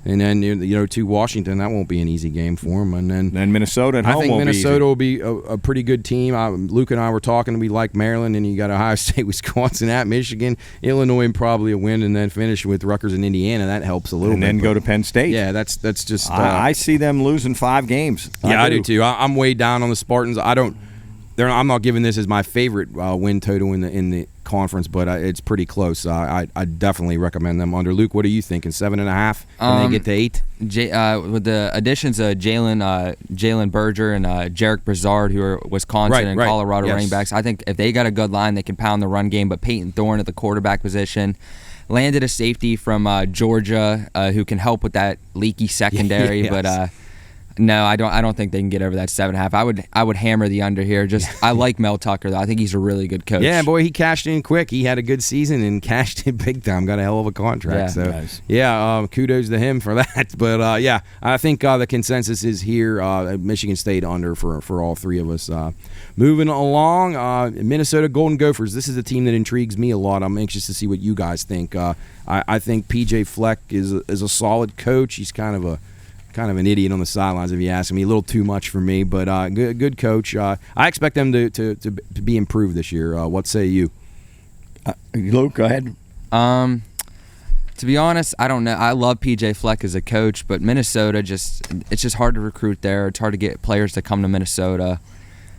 And then to Washington, that won't be an easy game for them. And then Minnesota at home. I think Minnesota will be a pretty good team. Luke and I were talking. We like Maryland, and you got Ohio State, Wisconsin at Michigan, Illinois, and probably a win, and then finish with Rutgers and Indiana. That helps a little bit. And then go to Penn State. Yeah, that's just. I see them losing 5 games. I do too. I'm way down on the Spartans. I'm not giving this as my favorite win total in the conference, but it's pretty close. I definitely recommend them under. Luke, what are you thinking? 7.5? Can they get to 8? With the additions of Jalen Berger and Jarek Brazard, who are Wisconsin and Colorado running backs, I think if they got a good line, they can pound the run game. But Peyton Thorne at the quarterback position landed a safety from Georgia who can help with that leaky secondary, yes. but. No, I don't think they can get over that 7.5. I would hammer the under here. I like Mel Tucker though. I think he's a really good coach. Yeah, boy, he cashed in quick. He had a good season and cashed in big time. Got a hell of a contract. Kudos to him for that. But I think the consensus is here. Michigan State under for all three of us. Moving along, Minnesota Golden Gophers. This is a team that intrigues me a lot. I'm anxious to see what you guys think. I think PJ Fleck is a solid coach. He's kind of an idiot on the sidelines, if you ask me. A little too much for me, but good coach. I expect them to be improved this year. What say you? Luke, go ahead. To be honest, I don't know. I love PJ Fleck as a coach, but Minnesota it's just hard to recruit there. It's hard to get players to come to Minnesota.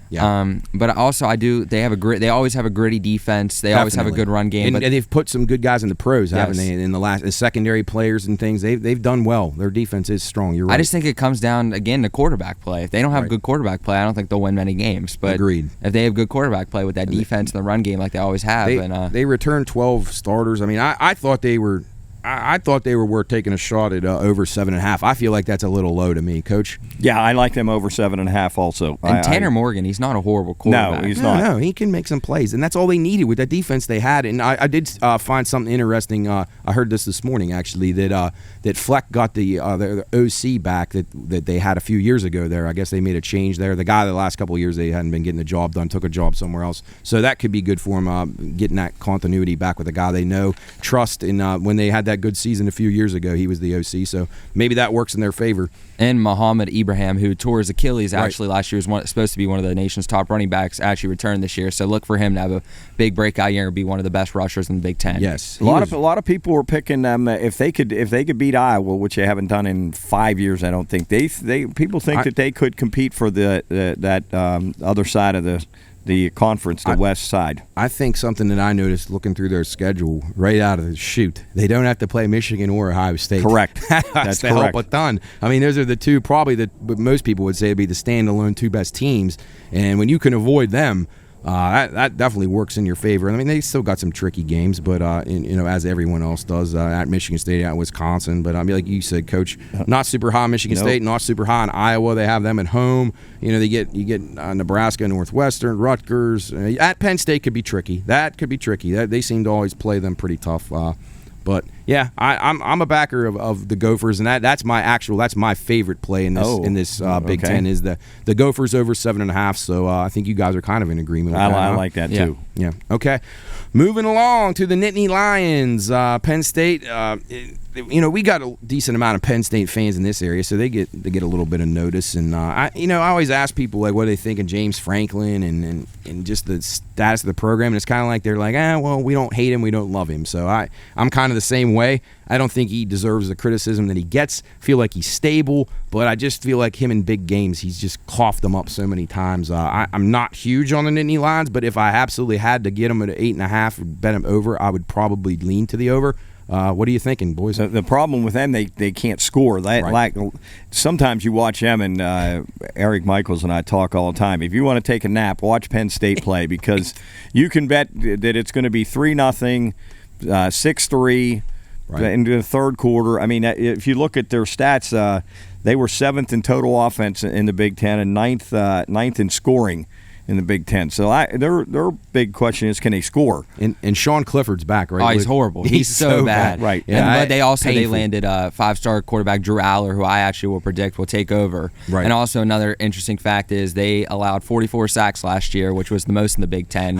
Yeah. But also they always have a gritty defense. They always have a good run game. And they've put some good guys in the pros, haven't they? In the secondary players and things. They've done well. Their defense is strong. You're right. I just think it comes down again to quarterback play. If they don't have good quarterback play, I don't think they'll win many games. But agreed. If they have good quarterback play with that defense and the run game like they always have, they returned 12 starters. I mean, I thought they were. I thought they were worth taking a shot at over 7.5. I feel like that's a little low to me, Coach. Yeah, I like them over 7.5 also. And Tanner Morgan, he's not a horrible quarterback. No, he's not. No, he can make some plays, and that's all they needed with that defense they had. And I did find something interesting. I heard this morning, actually, that Fleck got the OC back that they had a few years ago there. I guess they made a change there. The guy the last couple of years they hadn't been getting the job done, took a job somewhere else. So that could be good for him, getting that continuity back with a guy they know, trust. And when they had that good season a few years ago, he was the OC. So maybe that works in their favor. And Muhammad Ibrahim, who tore his Achilles actually last year, was supposed to be one of the nation's top running backs, actually returned this year. So look for him to have a big breakout year and be one of the best rushers in the Big Ten. Yes, a lot of people were picking them if they could beat Iowa, which they haven't done in 5 years. I don't think people think that they could compete for that other side of the conference, the west side. I think something that I noticed looking through their schedule right out of the chute, they don't have to play Michigan or Ohio State. Correct. That's to help a ton. I mean, those are the two probably that most people would say would be the standalone two best teams, and when you can avoid them, that definitely works in your favor. I mean, they still got some tricky games, but as everyone else does at Michigan State, at Wisconsin. But I mean, like you said, Coach, not super high Michigan State, not super high in Iowa. They have them at home. You get Nebraska, Northwestern, Rutgers. At Penn State could be tricky. That could be tricky. They seem to always play them pretty tough. But yeah, I'm a backer of the Gophers, and that's my favorite play in this Big Ten is the Gophers over 7.5. So I think you guys are kind of in agreement with that. I like that too. Yeah. Okay. Moving along to the Nittany Lions, Penn State. We got a decent amount of Penn State fans in this area, so they get a little bit of notice. And I always ask people like what they think of James Franklin and just the status of the program. And it's kind of like they're like, well, we don't hate him, we don't love him. So I'm kind of the same way. I don't think he deserves the criticism that he gets. Feel like he's stable, but I just feel like him in big games, he's just coughed them up so many times. I'm not huge on the Nittany Lions, but if I absolutely had to get him at 8.5 or bet him over, I would probably lean to the over. What are you thinking, boys? The problem with them, they can't score. Sometimes you watch them, and Eric Michaels and I talk all the time. If you want to take a nap, watch Penn State play because you can bet that it's going to be 3-0, 6-3 into the third quarter. I mean, if you look at their stats, they were 7th in total offense in the Big Ten and 9th in scoring in the Big Ten. So their big question is, can they score? And Sean Clifford's back, right? Oh, he's horrible. He's so bad. Right. Yeah, but they landed 5-star quarterback Drew Aller, who I actually will predict will take over. Right. And also another interesting fact is they allowed 44 sacks last year, which was the most in the Big Ten.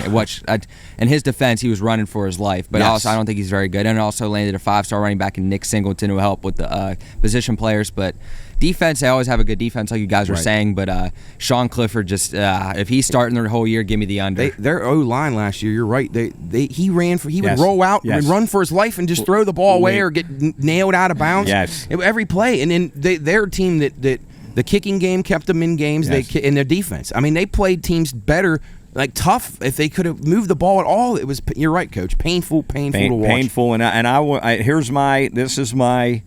In his defense, he was running for his life, but also I don't think he's very good. And also landed a 5-star running back in Nick Singleton who helped with the position players, but defense, they always have a good defense, like you guys were saying. But Sean Clifford, just if he's starting the whole year, give me the under. Their O-line last year, you're right. He would roll out and run for his life and just throw the ball away or get nailed out of bounds. Yes, every play. And then they're a team that the kicking game kept them in games. Yes. In their defense. I mean, they played teams better. Like tough, if they could have moved the ball at all, it was. You're right, Coach. Painful to watch. Painful, this is my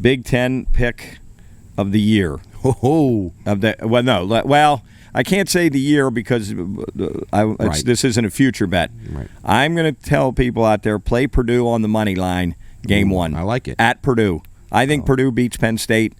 Big Ten pick of the year. I can't say the year because this isn't a future bet. Right. I'm going to tell people out there, play Purdue on the money line, game 1. I like it. At Purdue. I think Purdue beats Penn State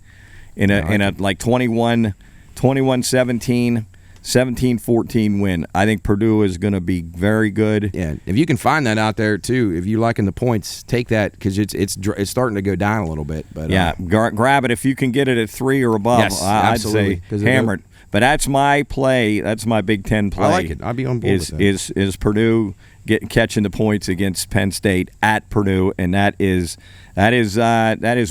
in a 21-17. 17-14 win. I think Purdue is going to be very good. Yeah, if you can find that out there too, if you're liking the points, take that because it's starting to go down a little bit. But grab it if you can get it at 3 or above. Yes, I'd say hammer it. But that's my play. That's my Big Ten play. I like it. I'd be on board with that. Is Purdue catching the points against Penn State at Purdue, and that is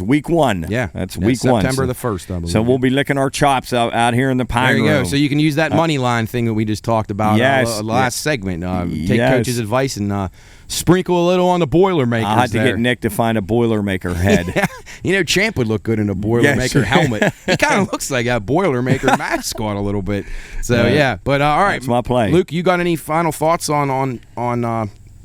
week 1. Yeah, that's week 1. September the 1st, I believe. So we'll be licking our chops out here in the Pine Room. There you go. So you can use that money line thing that we just talked about last segment. Take Coach's advice and sprinkle a little on the Boilermakers. I'll have to get Nick to find a Boilermaker head. Champ would look good in a Boilermaker helmet. He kind of looks like a Boilermaker mascot a little bit. So but all right, that's my play. Luke, you got any final thoughts on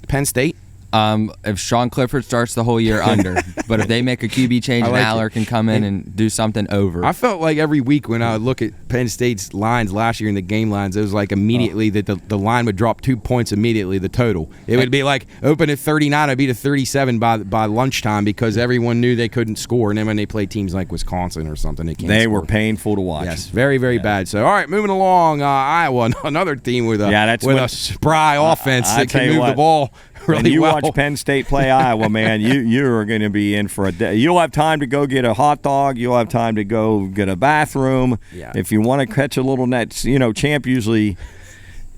Penn State? If Sean Clifford starts the whole year, under. But if they make a QB change and Aller can come in and do something, over. I felt like every week when I would look at Penn State's lines last year in the game lines, it was like immediately that the line would drop 2 points immediately, the total. It would be like open at 39, it'd be to 37 by lunchtime because everyone knew they couldn't score. And then when they play teams like Wisconsin or something, they were painful to watch. Yes, very, very bad. So, all right, moving along, Iowa, another team with a spry offense that can move the ball really when you well. watch Penn State play Iowa, man, you are going to be in for a day. You'll have time to go get a hot dog. You'll have time to go get a bathroom. Yeah. If you want to catch a little net, Champ usually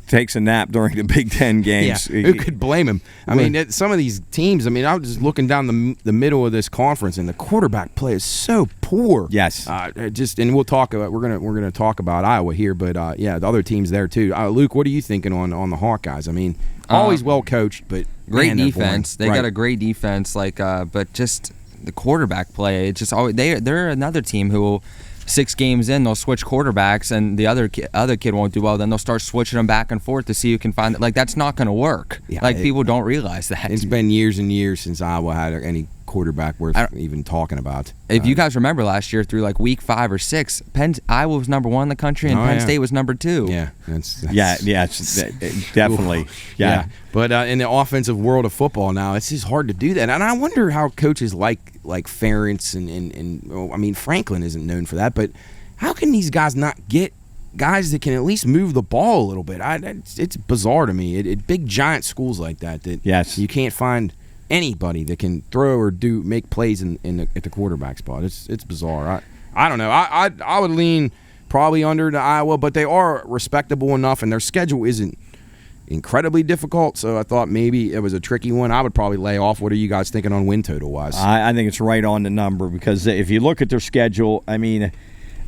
takes a nap during the Big Ten games. Yeah. Who could blame him? I mean, some of these teams. I mean, I was just looking down the middle of this conference, and the quarterback play is so poor. Yes. And we'll talk about. We're gonna talk about Iowa here, but the other teams there too. Luke, what are you thinking on the Hawkeyes? I mean, always well coached, but great defense. They got a great defense, but just the quarterback play. It's just always they're another team who will. 6 games in, they'll switch quarterbacks, and the other kid won't do well. Then they'll start switching them back and forth to see who can find it. Like, that's not going to work. Yeah, people don't realize that. It's been years and years since Iowa had any quarterback worth even talking about. If you guys remember last year, through like week 5 or 6, Iowa was number 1 in the country, and Penn State was number 2. Yeah, definitely. Yeah. But in the offensive world of football now, it's just hard to do that. And I wonder how coaches like Ferentz and I mean, Franklin isn't known for that, but how can these guys not get guys that can at least move the ball a little bit? It's bizarre to me. Big giant schools like that you can't find anybody that can throw or make plays at the quarterback spot. It's bizarre. I don't know. I would lean probably under to Iowa, but they are respectable enough, and their schedule isn't incredibly difficult, so I thought maybe it was a tricky one. I would probably lay off. What are you guys thinking on win total wise? I think it's right on the number, because if you look at their schedule, I mean,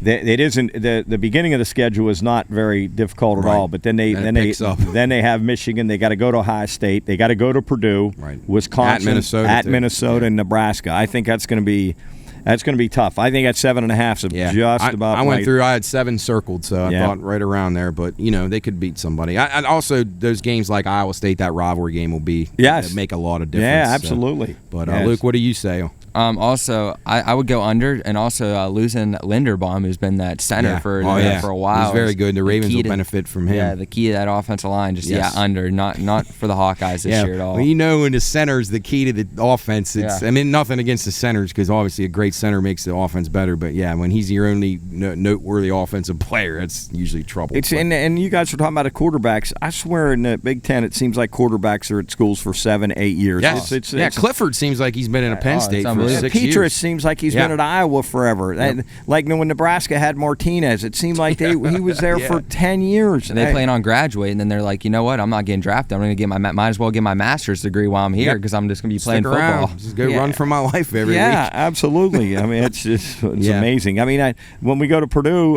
it isn't the beginning of the schedule is not very difficult at all. But then they have Michigan. They got to go to Ohio State. They got to go to Purdue, Wisconsin, at Minnesota, and Nebraska. I think that's going to be. That's going to be tough. I think at 7.5 is just about. I went through. I had 7 circled, so I thought right around there. But they could beat somebody. And also those games like Iowa State, that rivalry game will be make a lot of difference. Yeah, absolutely. So. But Luke, what do you say? Also, I would go under, and also losing Linderbaum, who's been that center for a while. He's very good. The Ravens will benefit from him. Yeah, the key to that offensive line, under, not for the Hawkeyes this year at all. Well, when the center is the key to the offense, I mean, nothing against the centers, because obviously a great center makes the offense better. But when he's your only noteworthy offensive player, that's usually trouble. And you guys were talking about the quarterbacks. I swear in the Big Ten, it seems like quarterbacks are at schools for 7-8 years. Yes. Clifford seems like he's been in a Penn State for 6 Petrus years. seems like he's been at Iowa forever. Yep. Like when Nebraska had Martinez, it seemed like he was there for 10 years. And they plan on graduating, and then they're like, you know what? I'm not getting drafted. I'm going to might as well get my master's degree while I'm here, because I'm just going to be playing football. Just go run for my life every week. Yeah, absolutely. I mean, it's amazing. I mean, when we go to Purdue,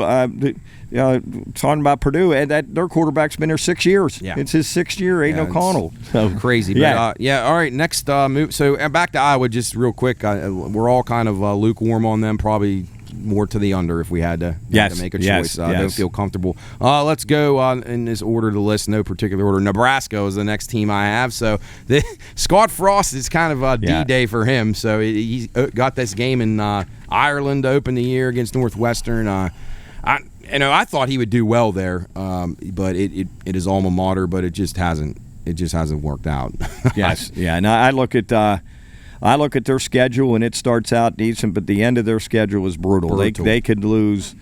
talking about Purdue, their quarterback's been there 6 years. Yeah. It's his 6th year, Aiden O'Connell. So crazy. But, all right, next move. So back to Iowa just real quick. We're all kind of lukewarm on them, probably more to the under if we had to make a choice. Don't feel comfortable. Let's go in this order, the list, no particular order. Nebraska is the next team I have. So Scott Frost is kind of a D-Day for him. So he got this game in Ireland to open the year against Northwestern. I thought he would do well there, but it is alma mater, but it just hasn't worked out. Yes, yeah. And I look at their schedule, and it starts out decent, but the end of their schedule is brutal. They could lose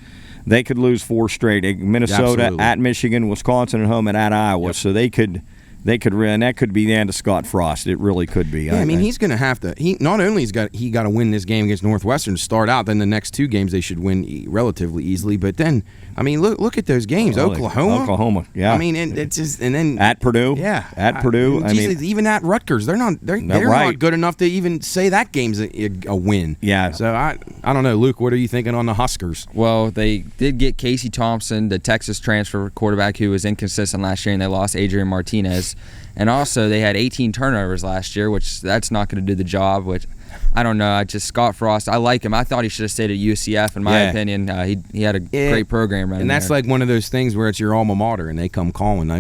4 straight. Minnesota, at Michigan, Wisconsin at home, and at Iowa. Yep. So they could. And that could be the end of Scott Frost. It really could be. Yeah, he's going to have to. He not only got to win this game against Northwestern to start out. Then the next 2 games they should win relatively easily. But then, look at those games. Oklahoma. Yeah. It's just, and then at Purdue. Yeah, at Purdue. Even at Rutgers, they're not good enough to even say that game's a win. Yeah. So I don't know, Luke. What are you thinking on the Huskers? Well, they did get Casey Thompson, the Texas transfer quarterback who was inconsistent last year, and they lost Adrian Martinez. And also, they had 18 turnovers last year, which that's not going to do the job. Which I don't know. Scott Frost, I like him. I thought he should have stayed at UCF, in my opinion. He had a great program running. And that's there. like one of those things where it's your alma mater, and they come calling.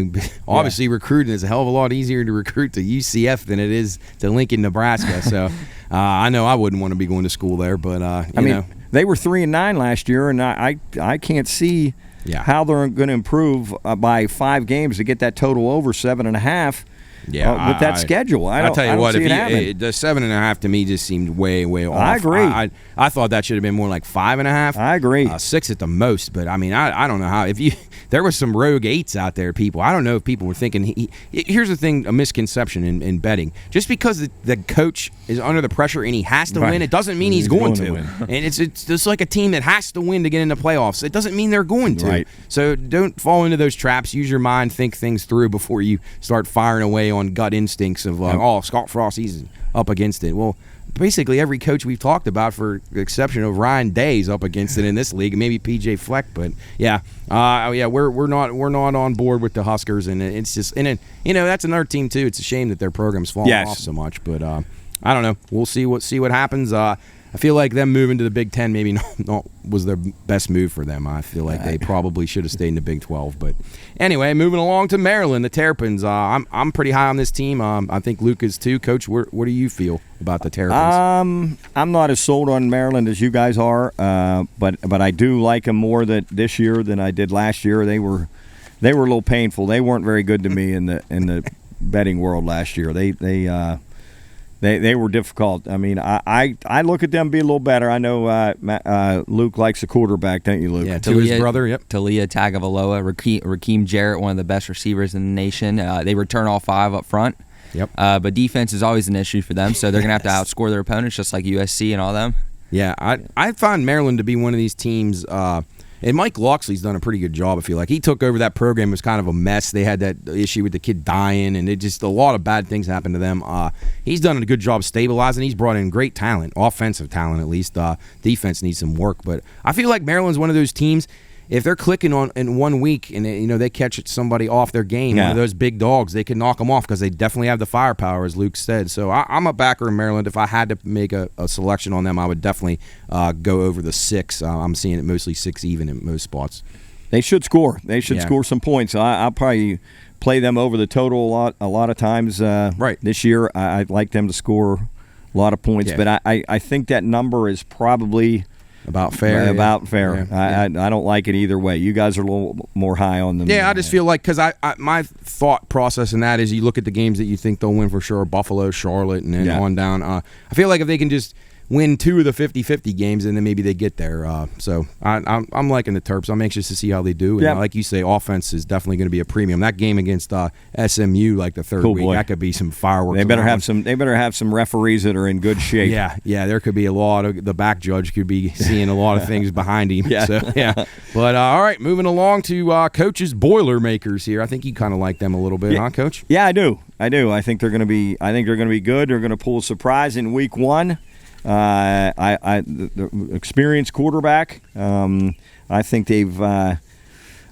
Obviously, recruiting is a hell of a lot easier to recruit to UCF than it is to Lincoln, Nebraska. So I know I wouldn't want to be going to school there, but I mean, they were 3-9 last year, and I can't see how they're going to improve by 5 games to get that total over 7.5. Yeah, with that schedule, I'll tell you what. If the 7.5 to me just seemed way off. I agree. I thought that should have been more like 5.5. I agree. 6 at the most. But I mean, I don't know how. There was some rogue 8s out there, people. I don't know if people were thinking. Here's the thing: a misconception in betting. Just because the coach is under the pressure and he has to win, it doesn't mean he's going to win. And it's just like a team that has to win to get into playoffs. It doesn't mean they're going to. Right. So don't fall into those traps. Use your mind. Think things through before you start firing away on gut instincts of Scott Frost, he's up against it. Well, basically every coach we've talked about, for the exception of Ryan Day's up against it in this league, maybe PJ Fleck, but we're not on board with the Huskers, and it's just, and that's another team too. It's a shame that their program's fallen off so much, but I don't know. We'll see what happens. I feel like them moving to the Big Ten maybe not was their best move for them. I feel like they probably should have stayed in the Big 12. But anyway, moving along to Maryland, the Terrapins. I'm pretty high on this team. I think Luke is too. Coach, what do you feel about the Terrapins? I'm not as sold on Maryland as you guys are, but I do like them more this year than I did last year. They were a little painful. They weren't very good to me in the betting world last year. They were difficult. I mean, I look at them be a little better. I know Luke likes a quarterback, don't you, Luke? Yeah, to his brother, yep. Talia Tagovailoa, Rakeem Jarrett, one of the best receivers in the nation. They return all 5 up front. Yep. But defense is always an issue for them, so they're going to have to outscore their opponents just like USC and all them. Yeah, I find Maryland to be one of these teams and Mike Loxley's done a pretty good job, I feel like. He took over that program. It was kind of a mess. They had that issue with the kid dying, and it just a lot of bad things happened to them. He's done a good job stabilizing. He's brought in great talent, offensive talent at least. Defense needs some work. But I feel like Maryland's one of those teams, if they're clicking on in 1 week and they catch somebody off their game, one of those big dogs, they can knock them off because they definitely have the firepower, as Luke said. So I'm a backer in Maryland. If I had to make a selection on them, I would definitely go over the 6. I'm seeing it mostly 6 even in most spots. They should score. They should score some points. I'll probably play them over the total a lot of times this year. I'd like them to score a lot of points, but I think that number is probably about fair. I don't like it either way. You guys are a little more high on them. Yeah, I just feel like, because my thought process in that is you look at the games that you think they'll win for sure, Buffalo, Charlotte, and then on down. I feel like if they can just win 2 of the 50-50 games, and then maybe they get there. So I'm liking the Terps. I'm anxious to see how they do. And like you say, offense is definitely going to be a premium. That game against SMU, like the third week, that could be some fireworks. They better have some referees that are in good shape. Yeah. There could be a lot of the back judge could be seeing a lot of things behind him. But all right, moving along to Coach's Boilermakers here. I think you kind of like them a little bit, huh, Coach? Yeah, I do. I think they're going to be. I think they're going to be good. They're going to pull a surprise in week 1. The experienced quarterback. I think they've.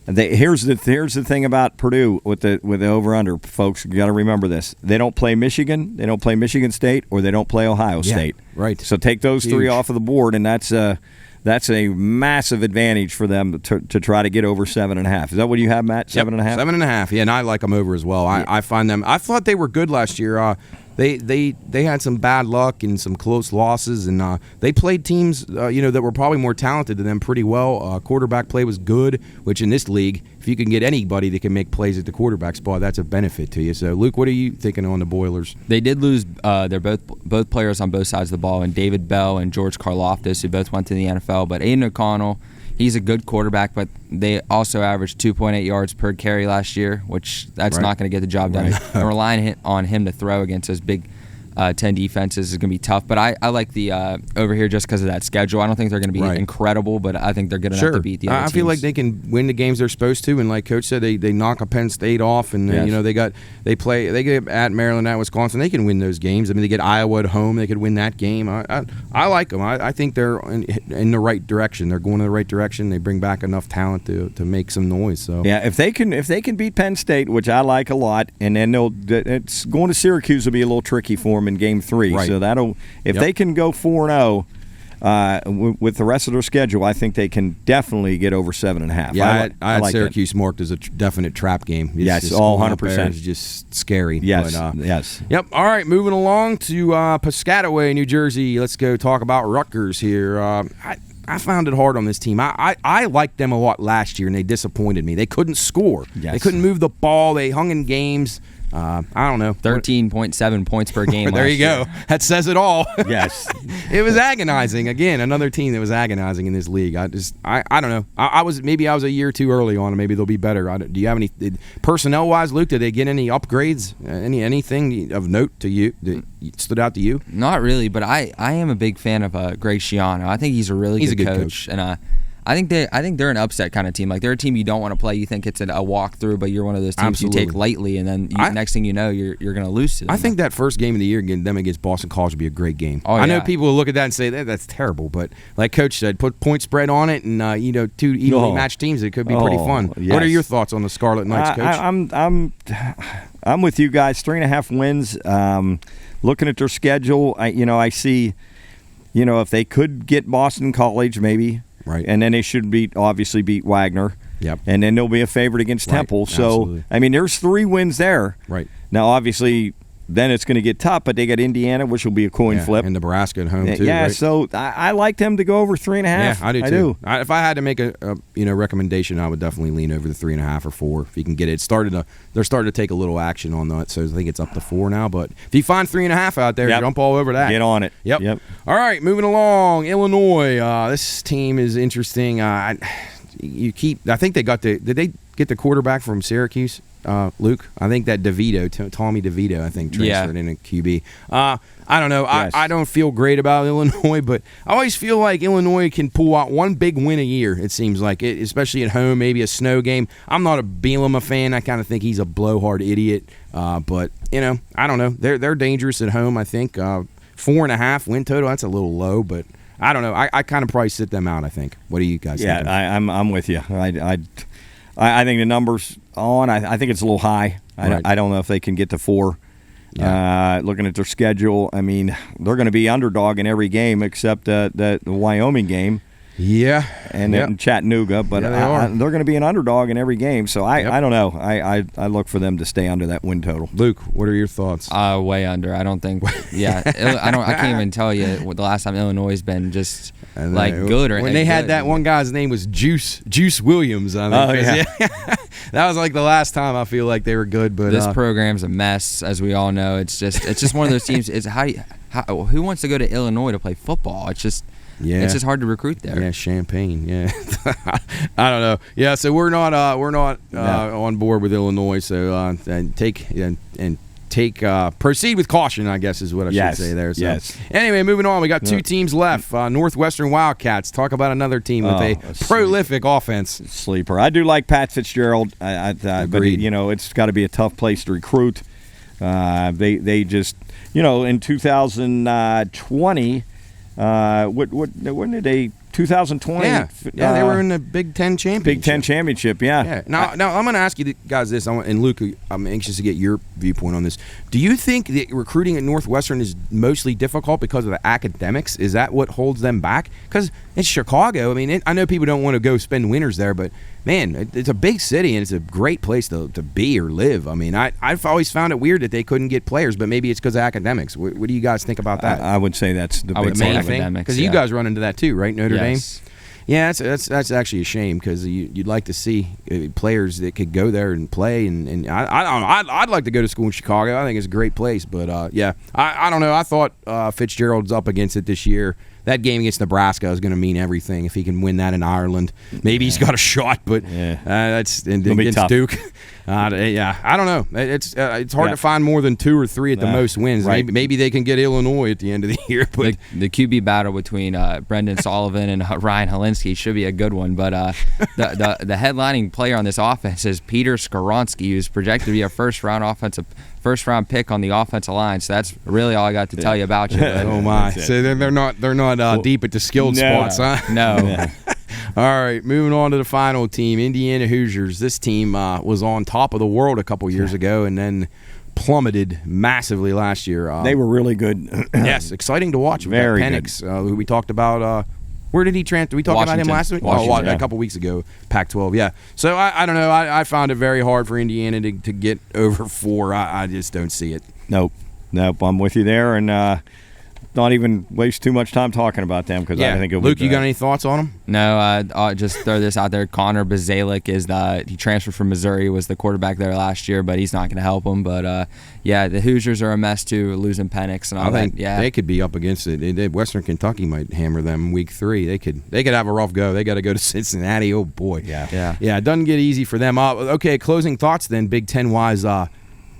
Here's the thing about Purdue with the over/under, folks. You got to remember this: they don't play Michigan, they don't play Michigan State, or they don't play Ohio State. Right. So take those 3 off of the board, and that's a massive advantage for them to try to get over 7.5. Is that what you have, Matt? 7.5. 7.5. Yeah, and I like them over as well. I find them. I thought they were good last year. They had some bad luck and some close losses, and they played teams that were probably more talented than them pretty well. Quarterback play was good, which in this league, if you can get anybody that can make plays at the quarterback spot, that's a benefit to you. So, Luke, what are you thinking on the Boilers? They did lose. They're both players on both sides of the ball, and David Bell and George Karlaftis, who both went to the NFL. But Aiden O'Connell, he's a good quarterback, but they also averaged 2.8 yards per carry last year, which that's not going to get the job done. I'm relying on him to throw against those big 10 defenses is going to be tough. But I like the over here just because of that schedule. I don't think they're going to be incredible, but I think they're good enough to beat the other teams. I feel like they can win the games they're supposed to, and like Coach said, they knock a Penn State off, and they get at Maryland, at Wisconsin. They can win those games. I mean, they get Iowa at home. They could win that game. I like them. I think they're in the right direction. They're going in the right direction. They bring back enough talent to make some noise. So yeah, if they can beat Penn State, which I like a lot, and then it's going to Syracuse will be a little tricky for them in Game 3. Right. So if they can go 4-0 with the rest of their schedule, I think they can definitely get over 7.5. Yeah, I had like Syracuse marked as a definite trap game. Yes, all 100%. It's just scary. Yes, but, yes. Yep. All right, moving along to Piscataway, New Jersey. Let's go talk about Rutgers here. I found it hard on this team. I liked them a lot last year, and they disappointed me. They couldn't score. Yes. They couldn't move the ball. They hung in games. I don't know. 13.7 points per game. There you go. That says it all. Yes. It was agonizing. Again, another team that was agonizing in this league. I don't know. I was a year too early on, and maybe they'll be better. Do you have any personnel wise, Luke? Did they get any upgrades? Anything of note to you that stood out to you? Not really, but I am a big fan of Greg Schiano. I think he's a really good coach, and I think they're an upset kind of team. Like, they're a team you don't want to play. You think it's a walkthrough, but you're one of those teams you take lightly, and then next thing you know, you're going to lose to them. I think that first game of the year against Boston College would be a great game. Oh, I know people will look at that and say that's terrible, but like Coach said, put point spread on it, and two evenly matched teams. It could be pretty fun. Yes. What are your thoughts on the Scarlet Knights, Coach? I'm with you guys. 3.5 wins. Looking at their schedule, I see, if they could get Boston College, maybe. Right. And then they should obviously beat Wagner. Yep. And then they'll be a favorite against Temple. So, absolutely. I mean, there's 3 wins there. Right. Now, obviously, then it's going to get tough, but they got Indiana, which will be a coin flip. And Nebraska at home, too. Yeah, right? So I like them to go over 3.5. Yeah, I do, too. If I had to make a recommendation, I would definitely lean over the 3.5 or 4 if you can get it. They're starting to take a little action on that, so I think it's up to 4 now. But if you find 3.5 out there, jump all over that. Get on it. Yep. All right, moving along. Illinois. This team is interesting. I think they got did they get the quarterback from Syracuse? Luke, I think that Tommy DeVito, I think, transferred in a QB. I don't know. Yes. I don't feel great about Illinois, but I always feel like Illinois can pull out one big win a year, it seems like, especially at home, maybe a snow game. I'm not a Bielema fan. I kind of think he's a blowhard idiot. But, I don't know. They're dangerous at home, I think. 4.5 win total, that's a little low, but I don't know. I kind of probably sit them out, I think. What do you guys think? Yeah, I'm with you. I think the numbers on, I think it's a little high. I don't know if they can get to 4. Yeah. Looking at their schedule, I mean, they're going to be underdog in every game except the Wyoming game. Yeah. And then Chattanooga, but they're going to be an underdog in every game. So I don't know. I look for them to stay under that win total. Luke, what are your thoughts? Way under. I don't think. Yeah, I can't even tell you what the last time Illinois has been just good or when they had that one guy's name was Juice Williams. I think. That was like the last time I feel like they were good. But this program's a mess, as we all know. It's just one of those teams. It's who wants to go to Illinois to play football? It's just. Yeah. It's just hard to recruit there. Yeah, Champaign. Yeah, I don't know. Yeah, so we're not on board with Illinois. So proceed with caution, I guess is what I should say there. So. Yes. Anyway, moving on. We got 2 teams left. Northwestern Wildcats. Talk about another team with a prolific offense. Sleeper. I do like Pat Fitzgerald. But it's got to be a tough place to recruit. They just in 2020. When did they? 2020. Yeah, they were in the Big Ten Championship. Big Ten Championship, yeah. Now I'm going to ask you guys this, and Luke, I'm anxious to get your viewpoint on this. Do you think that recruiting at Northwestern is mostly difficult because of the academics? Is that what holds them back? Because it's Chicago. I mean, I know people don't want to go spend winters there, but man, it's a big city and it's a great place to be or live. I mean, I've always found it weird that they couldn't get players, but maybe it's because of academics. What do you guys think about that? I would say that's the main thing, because you guys run into that too, right? Notre Dame. Yeah, that's actually a shame because you'd like to see players that could go there and play. And I don't know. I'd like to go to school in Chicago. I think it's a great place. But I don't know. I thought Fitzgerald's up against it this year. that game against Nebraska is going to mean everything if he can win that in Ireland. Maybe he's got a shot, but that's against tough. Duke. I don't know. It's hard to find more than 2 or 3 at the most wins. Right. Maybe they can get Illinois at the end of the year. But the QB battle between Brendan Sullivan and Ryan Helinski should be a good one. But the headlining player on this offense is Peter Skoronsky, who's projected to be a first round pick on the offensive line. So that's really all I got to tell you about you. But, oh my! So they're not deep at the skilled spots, huh? No. All right, moving on to the final team, Indiana Hoosiers. This team was on top of the world a couple years ago and then plummeted massively last year. They were really good. Yes, exciting to watch. Very Penix, who we talked about. Where did he transfer? We talked about him last week? A couple weeks ago, Pac-12, yeah. So I don't know. I found it very hard for Indiana to get over 4. I just don't see it. Nope. I'm with you there, and not even waste too much time talking about them because I think it'll Luke, be you got any thoughts on them? No, I'll just throw this out there. Connor Bazalek he transferred from Missouri, was the quarterback there last year, but he's not going to help them. But the Hoosiers are a mess too, losing Penix and all that. I think they could be up against it. Western Kentucky might hammer them week 3. They could have a rough go. They got to go to Cincinnati. Oh boy, yeah. It doesn't get easy for them. Okay, closing thoughts then. Big Ten wise.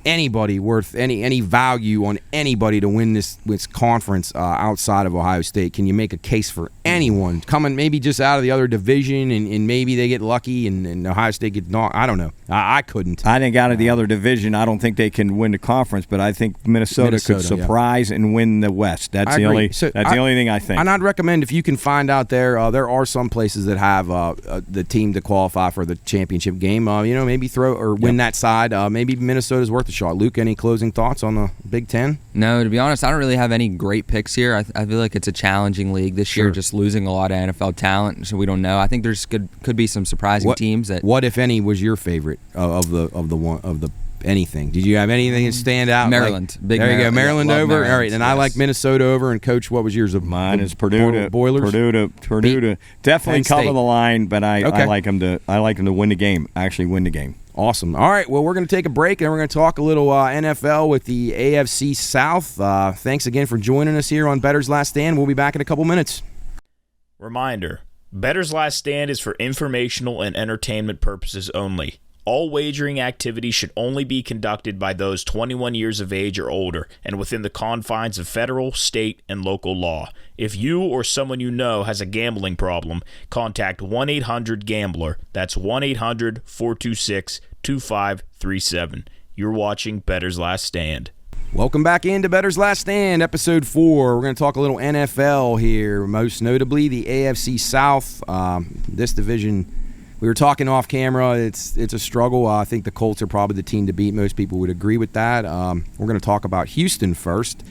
Anybody worth any value on anybody to win this conference outside of Ohio State? Can you make a case for anyone coming maybe just out of the other division and maybe they get lucky and Ohio State gets knocked? I don't know. I couldn't. I think out of the other division, I don't think they can win the conference, but I think Minnesota could surprise and win the West. That's the only thing I think. And I'd recommend if you can find out there are some places that have the team to qualify for the championship game. Maybe throw or win that side. Maybe Minnesota's worth a shot. Luke, any closing thoughts on the Big Ten? No, to be honest, I don't really have any great picks here. I feel like it's a challenging league this year, just losing a lot of NFL talent, so we don't know. I think there's could be some surprising teams. What, if any, was your favorite of the anything? Did you have anything that stand out? Maryland. There you go. Maryland over. Maryland, all right, and I like Minnesota over. And Coach, what was yours? Mine is Purdue. Boilers. Purdue to definitely cover the line, but I like them to win the game. Actually, win the game. Awesome. All right, well, we're going to take a break, and we're going to talk a little NFL with the AFC South. Thanks again for joining us here on Bettor's Last Stand. We'll be back in a couple minutes. Reminder, Bettor's Last Stand is for informational and entertainment purposes only. All wagering activity should only be conducted by those 21 years of age or older and within the confines of federal, state, and local law. If you or someone you know has a gambling problem, contact 1-800-GAMBLER. That's 1-800-426-2537. You're watching Bettor's Last Stand. Welcome back into Bettor's Last Stand, Episode 4. We're going to talk a little NFL here, most notably the AFC South. This division, we were talking off camera, it's a struggle. I think the Colts are probably the team to beat. Most people would agree with that. We're going to talk about Houston first.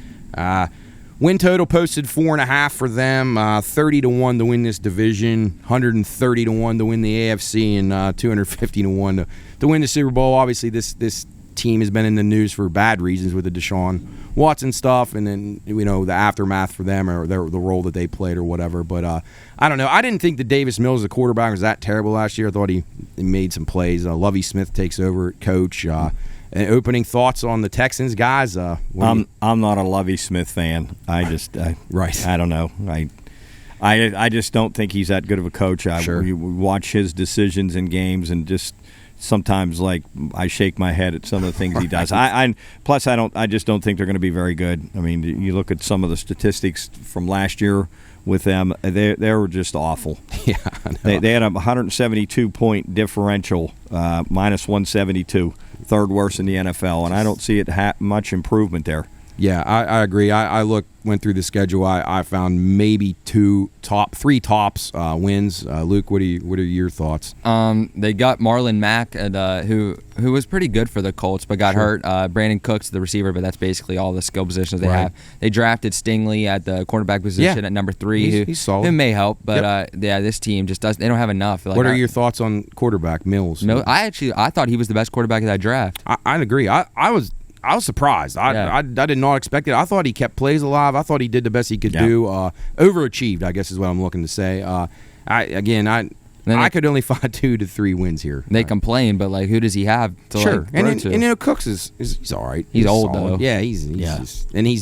Win total posted 4.5 for them, 30-1 to win this division, 130-1 to win the AFC, and 250-1 to win the Super Bowl. Obviously, this team has been in the news for bad reasons with the Deshaun Watson stuff, and then the aftermath for them or the role that they played or whatever. But I don't know. I didn't think that Davis Mills, the quarterback, was that terrible last year. I thought he made some plays. Lovie Smith takes over at coach. Opening thoughts on the Texans, guys? I'm not a Lovie Smith fan. I don't know. I just don't think he's that good of a coach. We watch his decisions in games and just sometimes I shake my head at some of the things he does. I just don't think they're going to be very good. I mean, you look at some of the statistics from last year with them, they were just awful. Yeah, I know. They had a 172-point differential, minus 172, third worst in the NFL, and I don't see it much improvement there. Yeah, I agree. I went through the schedule. I found maybe three tops wins. Luke, what are your thoughts? They got Marlon Mack, who was pretty good for the Colts, but got hurt. Brandon Cooks, the receiver, but that's basically all the skill positions they have. They drafted Stingley at the quarterback position at number 3. He's solid. It may help, but this team just doesn't. They don't have enough. What are your thoughts on quarterback Mills? I thought he was the best quarterback of that draft. I agree. I was surprised. I did not expect it. I thought he kept plays alive. I thought he did the best he could do. Overachieved, I guess, is what I'm looking to say. I could only find 2 to 3 wins here. They complain, but like, who does he have to sure? Like, and Cooks he's all right. He's old solid. though. Yeah, he's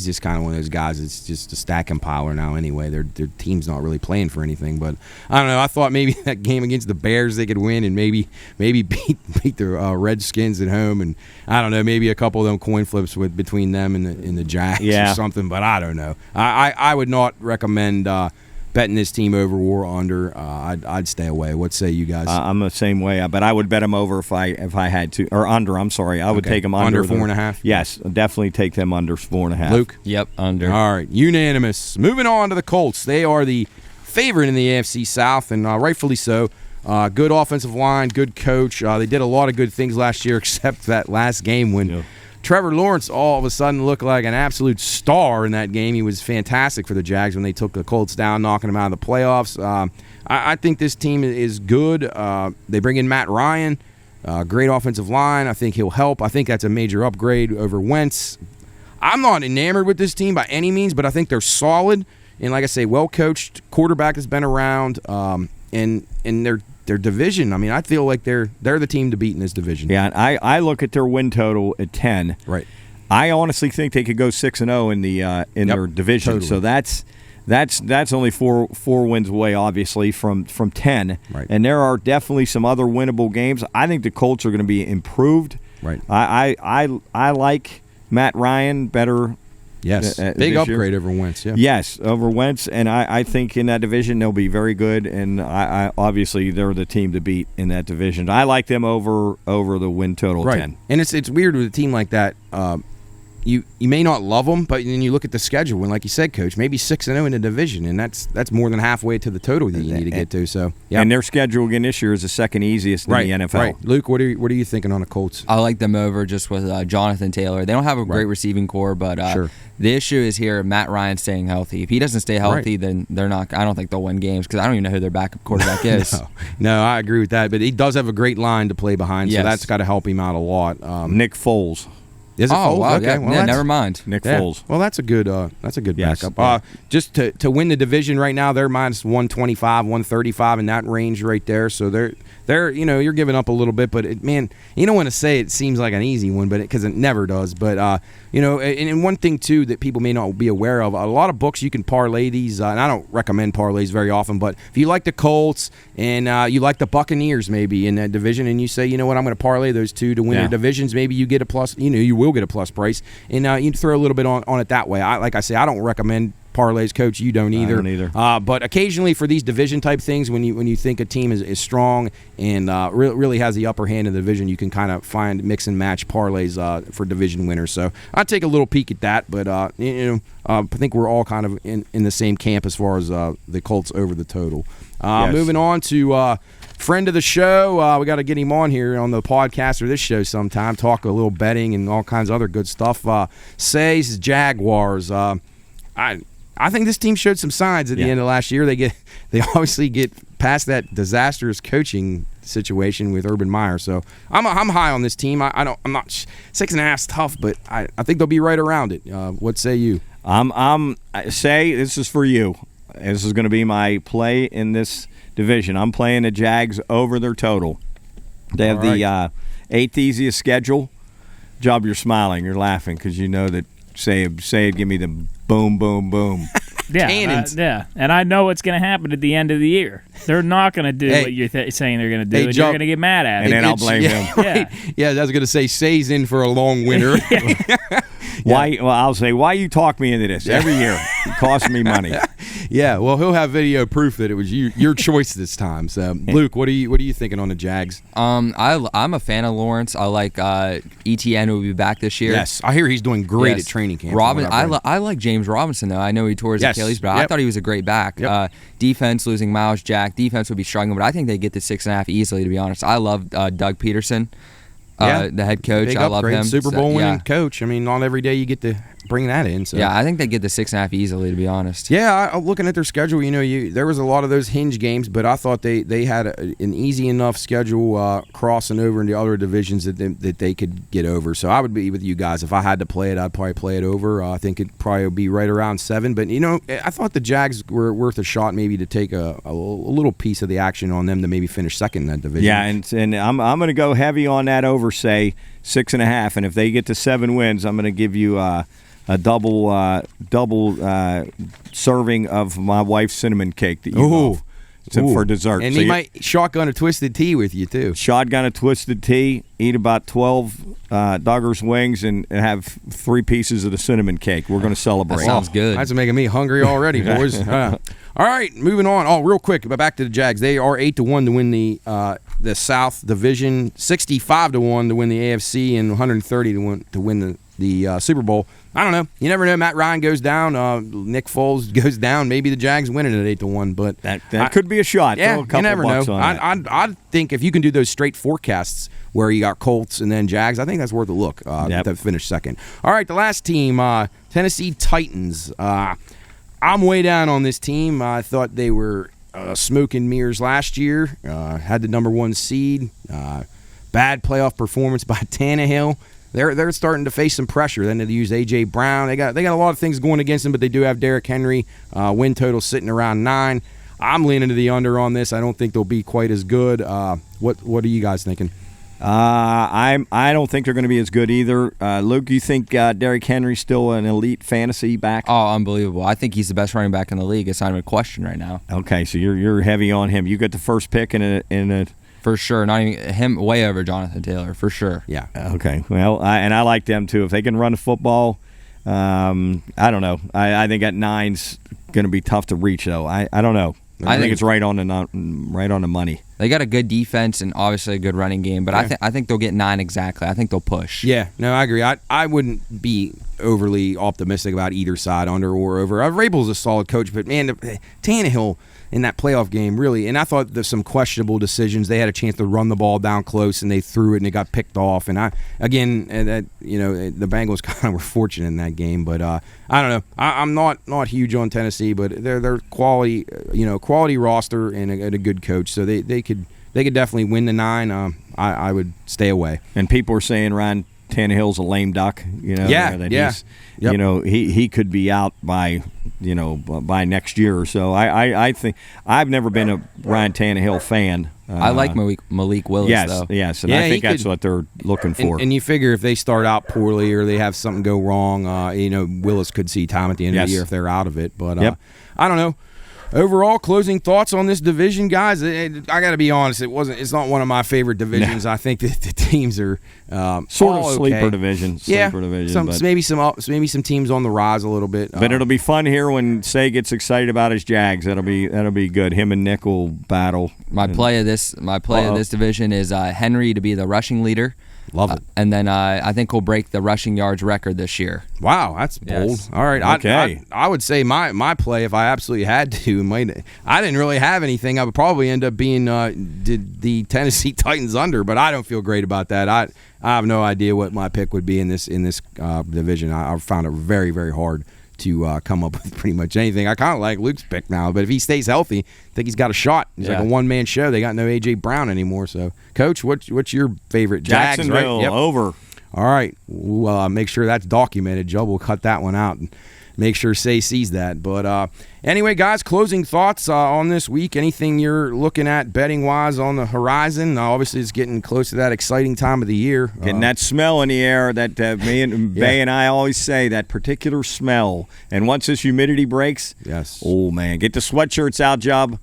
just kind of one of those guys that's just a stack compiler now. Anyway, their team's not really playing for anything. But I don't know. I thought maybe that game against the Bears they could win and maybe beat the Redskins at home, and I don't know, maybe a couple of them coin flips between them and the Jags or something. But I don't know. I would not recommend betting this team over or under. I'd stay away. What say you guys? I'm the same way, but I would bet them over if I had to, or under. I'm sorry, I would take them under 4.5. Yes, definitely take them under 4.5. Luke, yep, under. All right, unanimous. Moving on to the Colts. They are the favorite in the AFC South, and rightfully so. Good offensive line, good coach. They did a lot of good things last year, except that last game when Trevor Lawrence all of a sudden looked like an absolute star in that game. He was fantastic for the Jags when they took the Colts down, knocking them out of the playoffs. I think this team is good. They bring in Matt Ryan, great offensive line. I think he'll help. I think that's a major upgrade over Wentz. I'm not enamored with this team by any means, but I think they're solid. And like I say, well-coached quarterback has been around, and their division. I mean, I feel like they're the team to beat in this division. Yeah, and I look at their win total at 10. Right. I honestly think they could go 6-0 in their division. Totally. So that's only four wins away, obviously, from 10. Right. And there are definitely some other winnable games. I think the Colts are going to be improved. Right. I like Matt Ryan better. Yes, big upgrade over Wentz. Yeah. Yes, over Wentz, and I think in that division they'll be very good, and I obviously they're the team to beat in that division. I like them over the win total 10. And it's weird with a team like that. You may not love them, but then you look at the schedule, and like you said, Coach, maybe 6-0 in the division, and that's more than halfway to the total that you need to get to. So, yeah. And their schedule again this year is the second easiest in the NFL. Right. Luke, what are you thinking on the Colts? I like them over just with Jonathan Taylor. They don't have a great receiving core, but the issue is here Matt Ryan staying healthy. If he doesn't stay healthy, then they're not. I don't think they'll win games because I don't even know who their backup quarterback is. No, I agree with that. But he does have a great line to play behind, so that's got to help him out a lot. Nick Foles. Is it Foles? Wow, okay, well, never mind. Nick Foles. Well, that's a good backup. Just to win the division right now, they're minus 125, 135 in that range right there. So they're you're giving up a little bit, but man, you don't want to say it seems like an easy one, but because it never does. But and one thing too that people may not be aware of, a lot of books you can parlay these, and I don't recommend parlays very often, but if you like the Colts and you like the Buccaneers maybe in that division, and you say, you know what, I'm going to parlay those two to win the divisions, maybe you get a plus. You will get a plus price, and you throw a little bit on it that way. Like I say, I don't recommend parlays, Coach. You don't either. I don't either. But occasionally for these division type things, when you think a team is strong and really has the upper hand in the division, you can kind of find mix and match parlays for division winners. So I'd take a little peek at that. But I think we're all kind of in the same camp as far as the Colts over the total. Moving on to friend of the show, we got to get him on here on the podcast or this show sometime. Talk a little betting and all kinds of other good stuff. Says Jaguars. I think this team showed some signs at the end of last year. They obviously get past that disastrous coaching situation with Urban Meyer. So I'm high on this team. I'm not 6.5's tough, but I think they'll be right around it. What say you? Say this is for you. This is going to be my play in this division. I'm playing the Jags over their total. They have the 8th easiest schedule. Job, you're smiling, you're laughing because you know that. Say it, give me the boom, boom, boom. Cannons. And I know what's going to happen at the end of the year. They're not going to do what you're saying they're going to do, and you're going to get mad at it. And then I'll blame him. Right. Yeah, I was going to say, Say's in for a long winter. Why? Well, I'll say, why you talk me into this every year? It costs me money. Yeah, well, he'll have video proof that it was your choice this time. So, Luke, what are you thinking on the Jags? I'm a fan of Lawrence. I like ETN will be back this year. Yes, I hear he's doing great at training camp. I like James Robinson though. I know he tore his Achilles, but I thought he was a great back. Yep. Defense losing Miles Jack. Defense would be struggling, but I think they get to 6.5 easily. To be honest, I love Doug Peterson. The head coach. Big I love upgrade. him. Super Bowl winning coach. I mean, not every day you get to bring that in. So. Yeah, I think they get the 6.5 easily, to be honest. Yeah, looking at their schedule, there was a lot of those hinge games, but I thought they had an easy enough schedule crossing over into other divisions that they could get over. So I would be with you guys. If I had to play it, I'd probably play it over. I think it'd probably be right around 7. But, I thought the Jags were worth a shot maybe to take a little piece of the action on them to maybe finish second in that division. Yeah, and I'm going to go heavy on that over, say, 6.5. And if they get to 7 wins, I'm going to give you a double serving of my wife's cinnamon cake that you love for dessert. And he might shotgun a twisted tea with you, too. Shotgun a twisted tea, eat about 12 Duggar's wings, and have 3 pieces of the cinnamon cake. We're going to celebrate. That sounds good. That's making me hungry already, boys. All right, moving on. Oh, real quick, back to the Jags. They are 8-1 to win the South Division, 65-1 to win the AFC, and 130 to win the Super Bowl. I don't know. You never know. Matt Ryan goes down. Nick Foles goes down. Maybe the Jags win it at 8-1. But that could be a shot. Yeah, Throw a couple you never know. On I think if you can do those straight forecasts where you got Colts and then Jags, I think that's worth a look to finish second. All right, the last team, Tennessee Titans. I'm way down on this team. I thought they were smoke and mirrors last year. Had the number 1 seed. Bad playoff performance by Tannehill. They're starting to face some pressure. Then they use A.J. Brown. They got a lot of things going against them, but they do have Derrick Henry. Win total sitting around 9. I'm leaning to the under on this. I don't think they'll be quite as good. What are you guys thinking? I don't think they're going to be as good either. Luke, you think Derrick Henry's still an elite fantasy back? Oh, unbelievable. I think he's the best running back in the league. It's not even a question right now. Okay, so you're heavy on him. You got the first pick in a For sure. Not even him, way over Jonathan Taylor, for sure. Yeah. Okay. Well, I like them too. If they can run the football, I don't know. I think at 9's going to be tough to reach, though. I don't know. I think it's right on the money. They got a good defense and obviously a good running game, but I think they'll get 9 exactly. I think they'll push. Yeah, no, I agree. I wouldn't be overly optimistic about either side, under or over. Vrabel's a solid coach, but man, Tannehill in that playoff game really, and I thought there's some questionable decisions. They had a chance to run the ball down close, and they threw it, and it got picked off. And the Bengals kind of were fortunate in that game, but I don't know. I'm not huge on Tennessee, but they're quality, quality roster and a good coach, so they could definitely win the 9. I would stay away. And people are saying Ryan Tannehill's a lame duck. He could be out by next year or so. I think I've never been a Ryan Tannehill fan. I like Malik Willis, though. Yes, and I think that's what they're looking for. And you figure if they start out poorly or they have something go wrong, Willis could see time at the end of the year if they're out of it. But I don't know. Overall, closing thoughts on this division, guys. I got to be honest; it's not one of my favorite divisions. No. I think that the teams are sort of sleeper division. Maybe some teams on the rise a little bit. But it'll be fun here when Say gets excited about his Jags. That'll be good. Him and Nick will battle. My play of this division is Henry to be the rushing leader. Love it. And then I think he'll break the rushing yards record this year. Wow, that's bold. Yes. All right. Okay. I would say my play, if I absolutely had to, I didn't really have anything. I would probably end up being the Tennessee Titans under, but I don't feel great about that. I have no idea what my pick would be in this division. I found it very, very hard to come up with pretty much anything. I kind of like Luke's pick now, but if he stays healthy, I think he's got a shot. He's like a one-man show. They got no A.J. Brown anymore. So, Coach, what's your favorite? Jags, Jacksonville, right? Yep. over. All right. We'll make sure that's documented. Joe will cut that one out and make sure Say sees that. But anyway, guys, closing thoughts on this week. Anything you're looking at betting-wise on the horizon? Obviously, it's getting close to that exciting time of the year. Getting that smell in the air that me and Bay and I always say, that particular smell. And once this humidity breaks, oh, man, get the sweatshirts out, Job.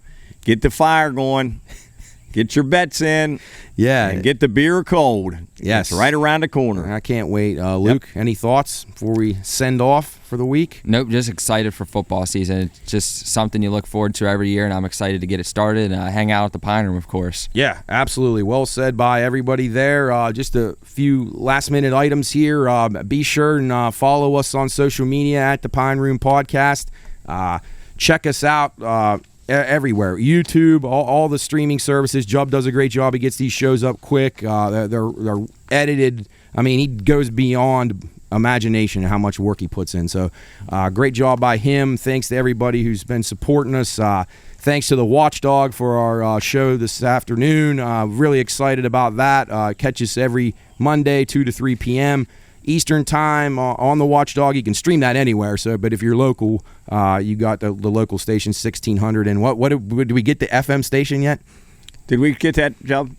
Get the fire going. Get your bets in. Yeah. And get the beer cold. Yes. It's right around the corner. I can't wait. Luke, any thoughts before we send off for the week? Nope, just excited for football season. It's just something you look forward to every year, and I'm excited to get it started and hang out at the Pine Room, of course. Yeah, absolutely. Well said by everybody there. Just a few last-minute items here. Be sure and follow us on social media at the Pine Room Podcast. Check us out everywhere. YouTube, all the streaming services. Jubb does a great job. He gets these shows up quick. They're edited. I mean, he goes beyond imagination and how much work he puts in. So great job by him. Thanks to everybody who's been supporting us. Thanks to the Watchdog for our show this afternoon. Really excited about that. Catch us every Monday, 2 to 3 p.m. Eastern time on the Watchdog. You can stream that anywhere. But if you're local, you got the local station 1600. And what did we get the FM station yet? Did we get that, Job?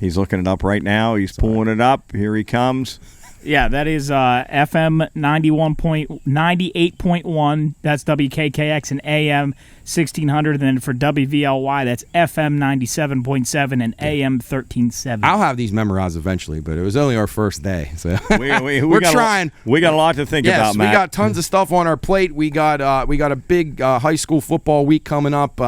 He's looking it up right now. He's pulling it up. Here he comes. Yeah, that is FM 98.1. That's WKKX, and AM 1600. And then for WVLY, that's FM 97.7 and AM 1370. I'll have these memorized eventually, but it was only our first day. So we're trying. We got a lot to think about, Matt. We got tons of stuff on our plate. We got a big high school football week coming up.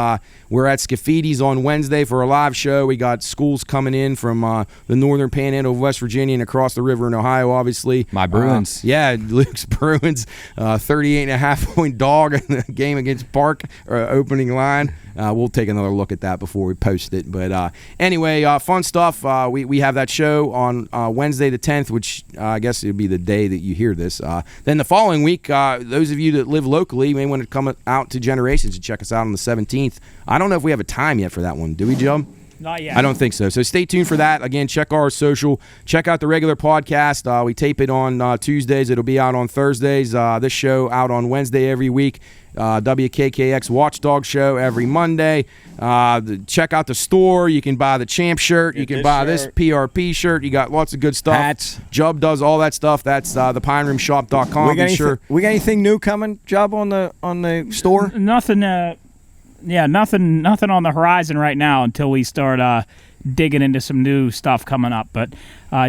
We're at Scaffidi's on Wednesday for a live show. We got schools coming in from the northern panhandle of West Virginia and across the river in Ohio, obviously. My Bruins. Luke's Bruins, 38.5-point dog in the game against Park, opening line. We'll take another look at that before we post it. But anyway, fun stuff. We have that show on Wednesday the 10th, which I guess it'll be the day that you hear this. Then the following week, those of you that live locally may want to come out to Generations and check us out on the 17th. I don't know if we have a time yet for that one. Do we, Joe? Not yet. I don't think so. So stay tuned for that. Again, check our social. Check out the regular podcast. We tape it on Tuesdays. It'll be out on Thursdays. This show out on Wednesday every week. WKKX Watchdog show every Monday. Check out the store. You can buy the Champ shirt. You can buy this PRP shirt. You got lots of good stuff. Hats. Jub does all that stuff. That's thepineroomshop.com. We got anything new coming, Jub, on the store? Nothing. Nothing on the horizon right now until we start digging into some new stuff coming up. But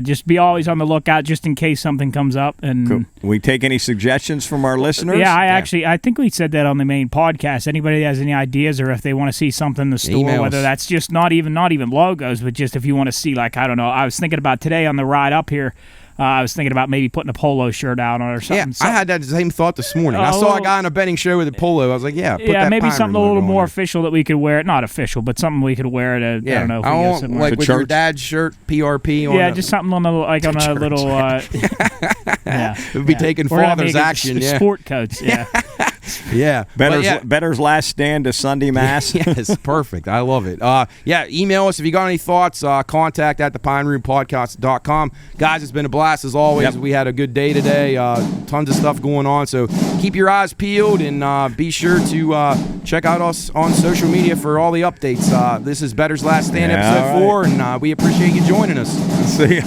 just be always on the lookout just in case something comes up. And cool. We take any suggestions from our listeners? Yeah, I think we said that on the main podcast. Anybody that has any ideas or if they want to see something in the store, Emails. whether that's just not even logos, but just if you want to see, like, I don't know. I was thinking about today on the ride up here. I was thinking about maybe putting a polo shirt out on or something. Yeah, I had that same thought this morning. I saw a guy on a betting show with a polo. I was like, put that maybe Pine something a Room little logo more on official that we could wear. Not official, but something we could wear to, I don't know. If we I go want, somewhere. like with your dad's shirt, PRP on. Yeah, just something on a little. It would be taking father's action. Sport coats. Yeah. Yeah. Bettor's last stand to Sunday Mass. Yes, perfect. I love it. Email us if you got any thoughts. Contact at thepineroom.podcast.com. Guys, it's been a blast as always. Yep. We had a good day today. Tons of stuff going on. So keep your eyes peeled and be sure to check out us on social media for all the updates. This is Bettor's Last Stand, episode 4, and we appreciate you joining us. See ya.